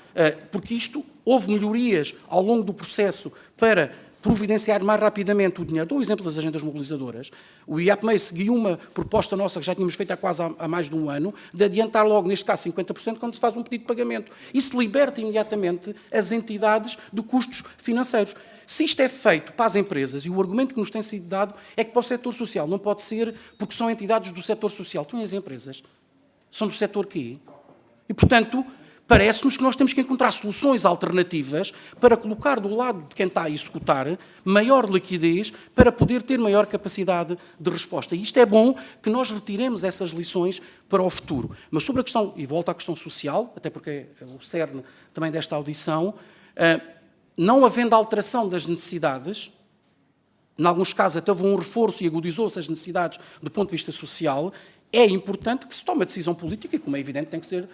porque houve melhorias ao longo do processo para providenciar mais rapidamente o dinheiro. Dou o exemplo das agendas mobilizadoras. O IAPMEI seguiu uma proposta nossa que já tínhamos feito há mais de um ano, de adiantar logo, neste caso, 50% quando se faz um pedido de pagamento. Isso liberta imediatamente as entidades de custos financeiros. Se isto é feito para as empresas, e o argumento que nos tem sido dado é que para o setor social não pode ser porque são entidades do setor social. Então, as empresas são do setor quê? E, portanto, parece-nos que nós temos que encontrar soluções alternativas para colocar do lado de quem está a executar maior liquidez para poder ter maior capacidade de resposta. E isto é bom que nós retiremos essas lições para o futuro. Mas sobre a questão, e volto à questão social, até porque é o cerne também desta audição, não havendo alteração das necessidades, em alguns casos até houve um reforço e agudizou-se as necessidades do ponto de vista social, é importante que se tome a decisão política, e como é evidente tem que ser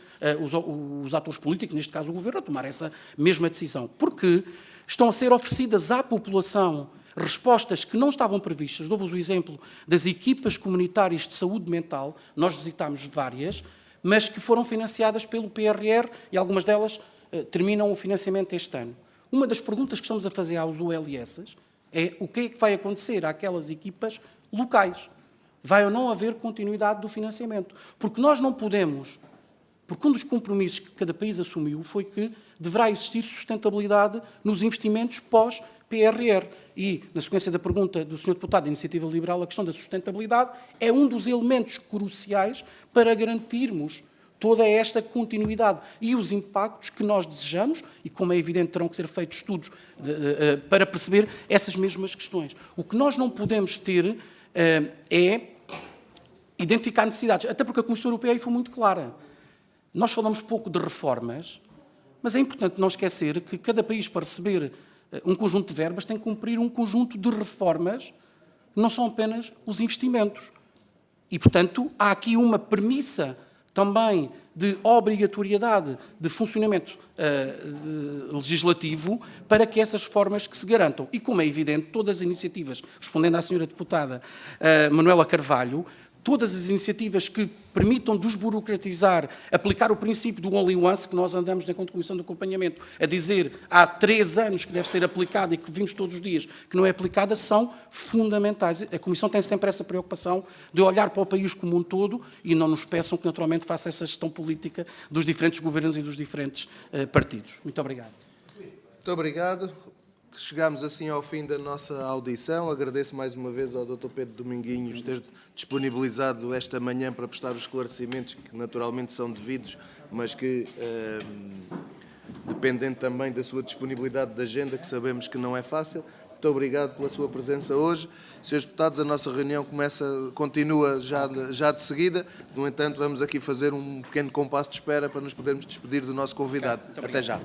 os atores políticos, neste caso o Governo, a tomar essa mesma decisão. Porque estão a ser oferecidas à população respostas que não estavam previstas. Dou-vos o exemplo das equipas comunitárias de saúde mental, nós visitámos várias, mas que foram financiadas pelo PRR e algumas delas terminam o financiamento este ano. Uma das perguntas que estamos a fazer aos OLS é o que é que vai acontecer àquelas equipas locais. Vai ou não haver continuidade do financiamento? Porque nós não podemos, porque um dos compromissos que cada país assumiu foi que deverá existir sustentabilidade nos investimentos pós-PRR. E, na sequência da pergunta do Sr. Deputado da Iniciativa Liberal, a questão da sustentabilidade é um dos elementos cruciais para garantirmos toda esta continuidade e os impactos que nós desejamos, e como é evidente terão que ser feitos estudos para perceber essas mesmas questões. O que nós não podemos ter é identificar necessidades, até porque a Comissão Europeia aí foi muito clara. Nós falamos pouco de reformas, mas é importante não esquecer que cada país, para receber um conjunto de verbas, tem que cumprir um conjunto de reformas, que não são apenas os investimentos. E, portanto, há aqui uma premissa também de obrigatoriedade de funcionamento legislativo para que essas reformas que se garantam. E, como é evidente, todas as iniciativas, respondendo à senhora deputada Manuela Carvalho, todas as iniciativas que permitam desburocratizar, aplicar o princípio do only once, que nós andamos na Comissão de Acompanhamento a dizer há 3 anos que deve ser aplicada e que vimos todos os dias que não é aplicada, são fundamentais. A Comissão tem sempre essa preocupação de olhar para o país como um todo e não nos peçam que naturalmente faça essa gestão política dos diferentes governos e dos diferentes partidos. Muito obrigado. Muito obrigado. Chegámos assim ao fim da nossa audição. Agradeço mais uma vez ao Dr. Pedro Dominguinhos ter disponibilizado esta manhã para prestar os esclarecimentos que naturalmente são devidos, mas que, dependendo também da sua disponibilidade de agenda, que sabemos que não é fácil. Muito obrigado pela sua presença hoje. Senhores deputados, a nossa reunião continua já de seguida. No entanto, vamos aqui fazer um pequeno compasso de espera para nos podermos despedir do nosso convidado. Até já.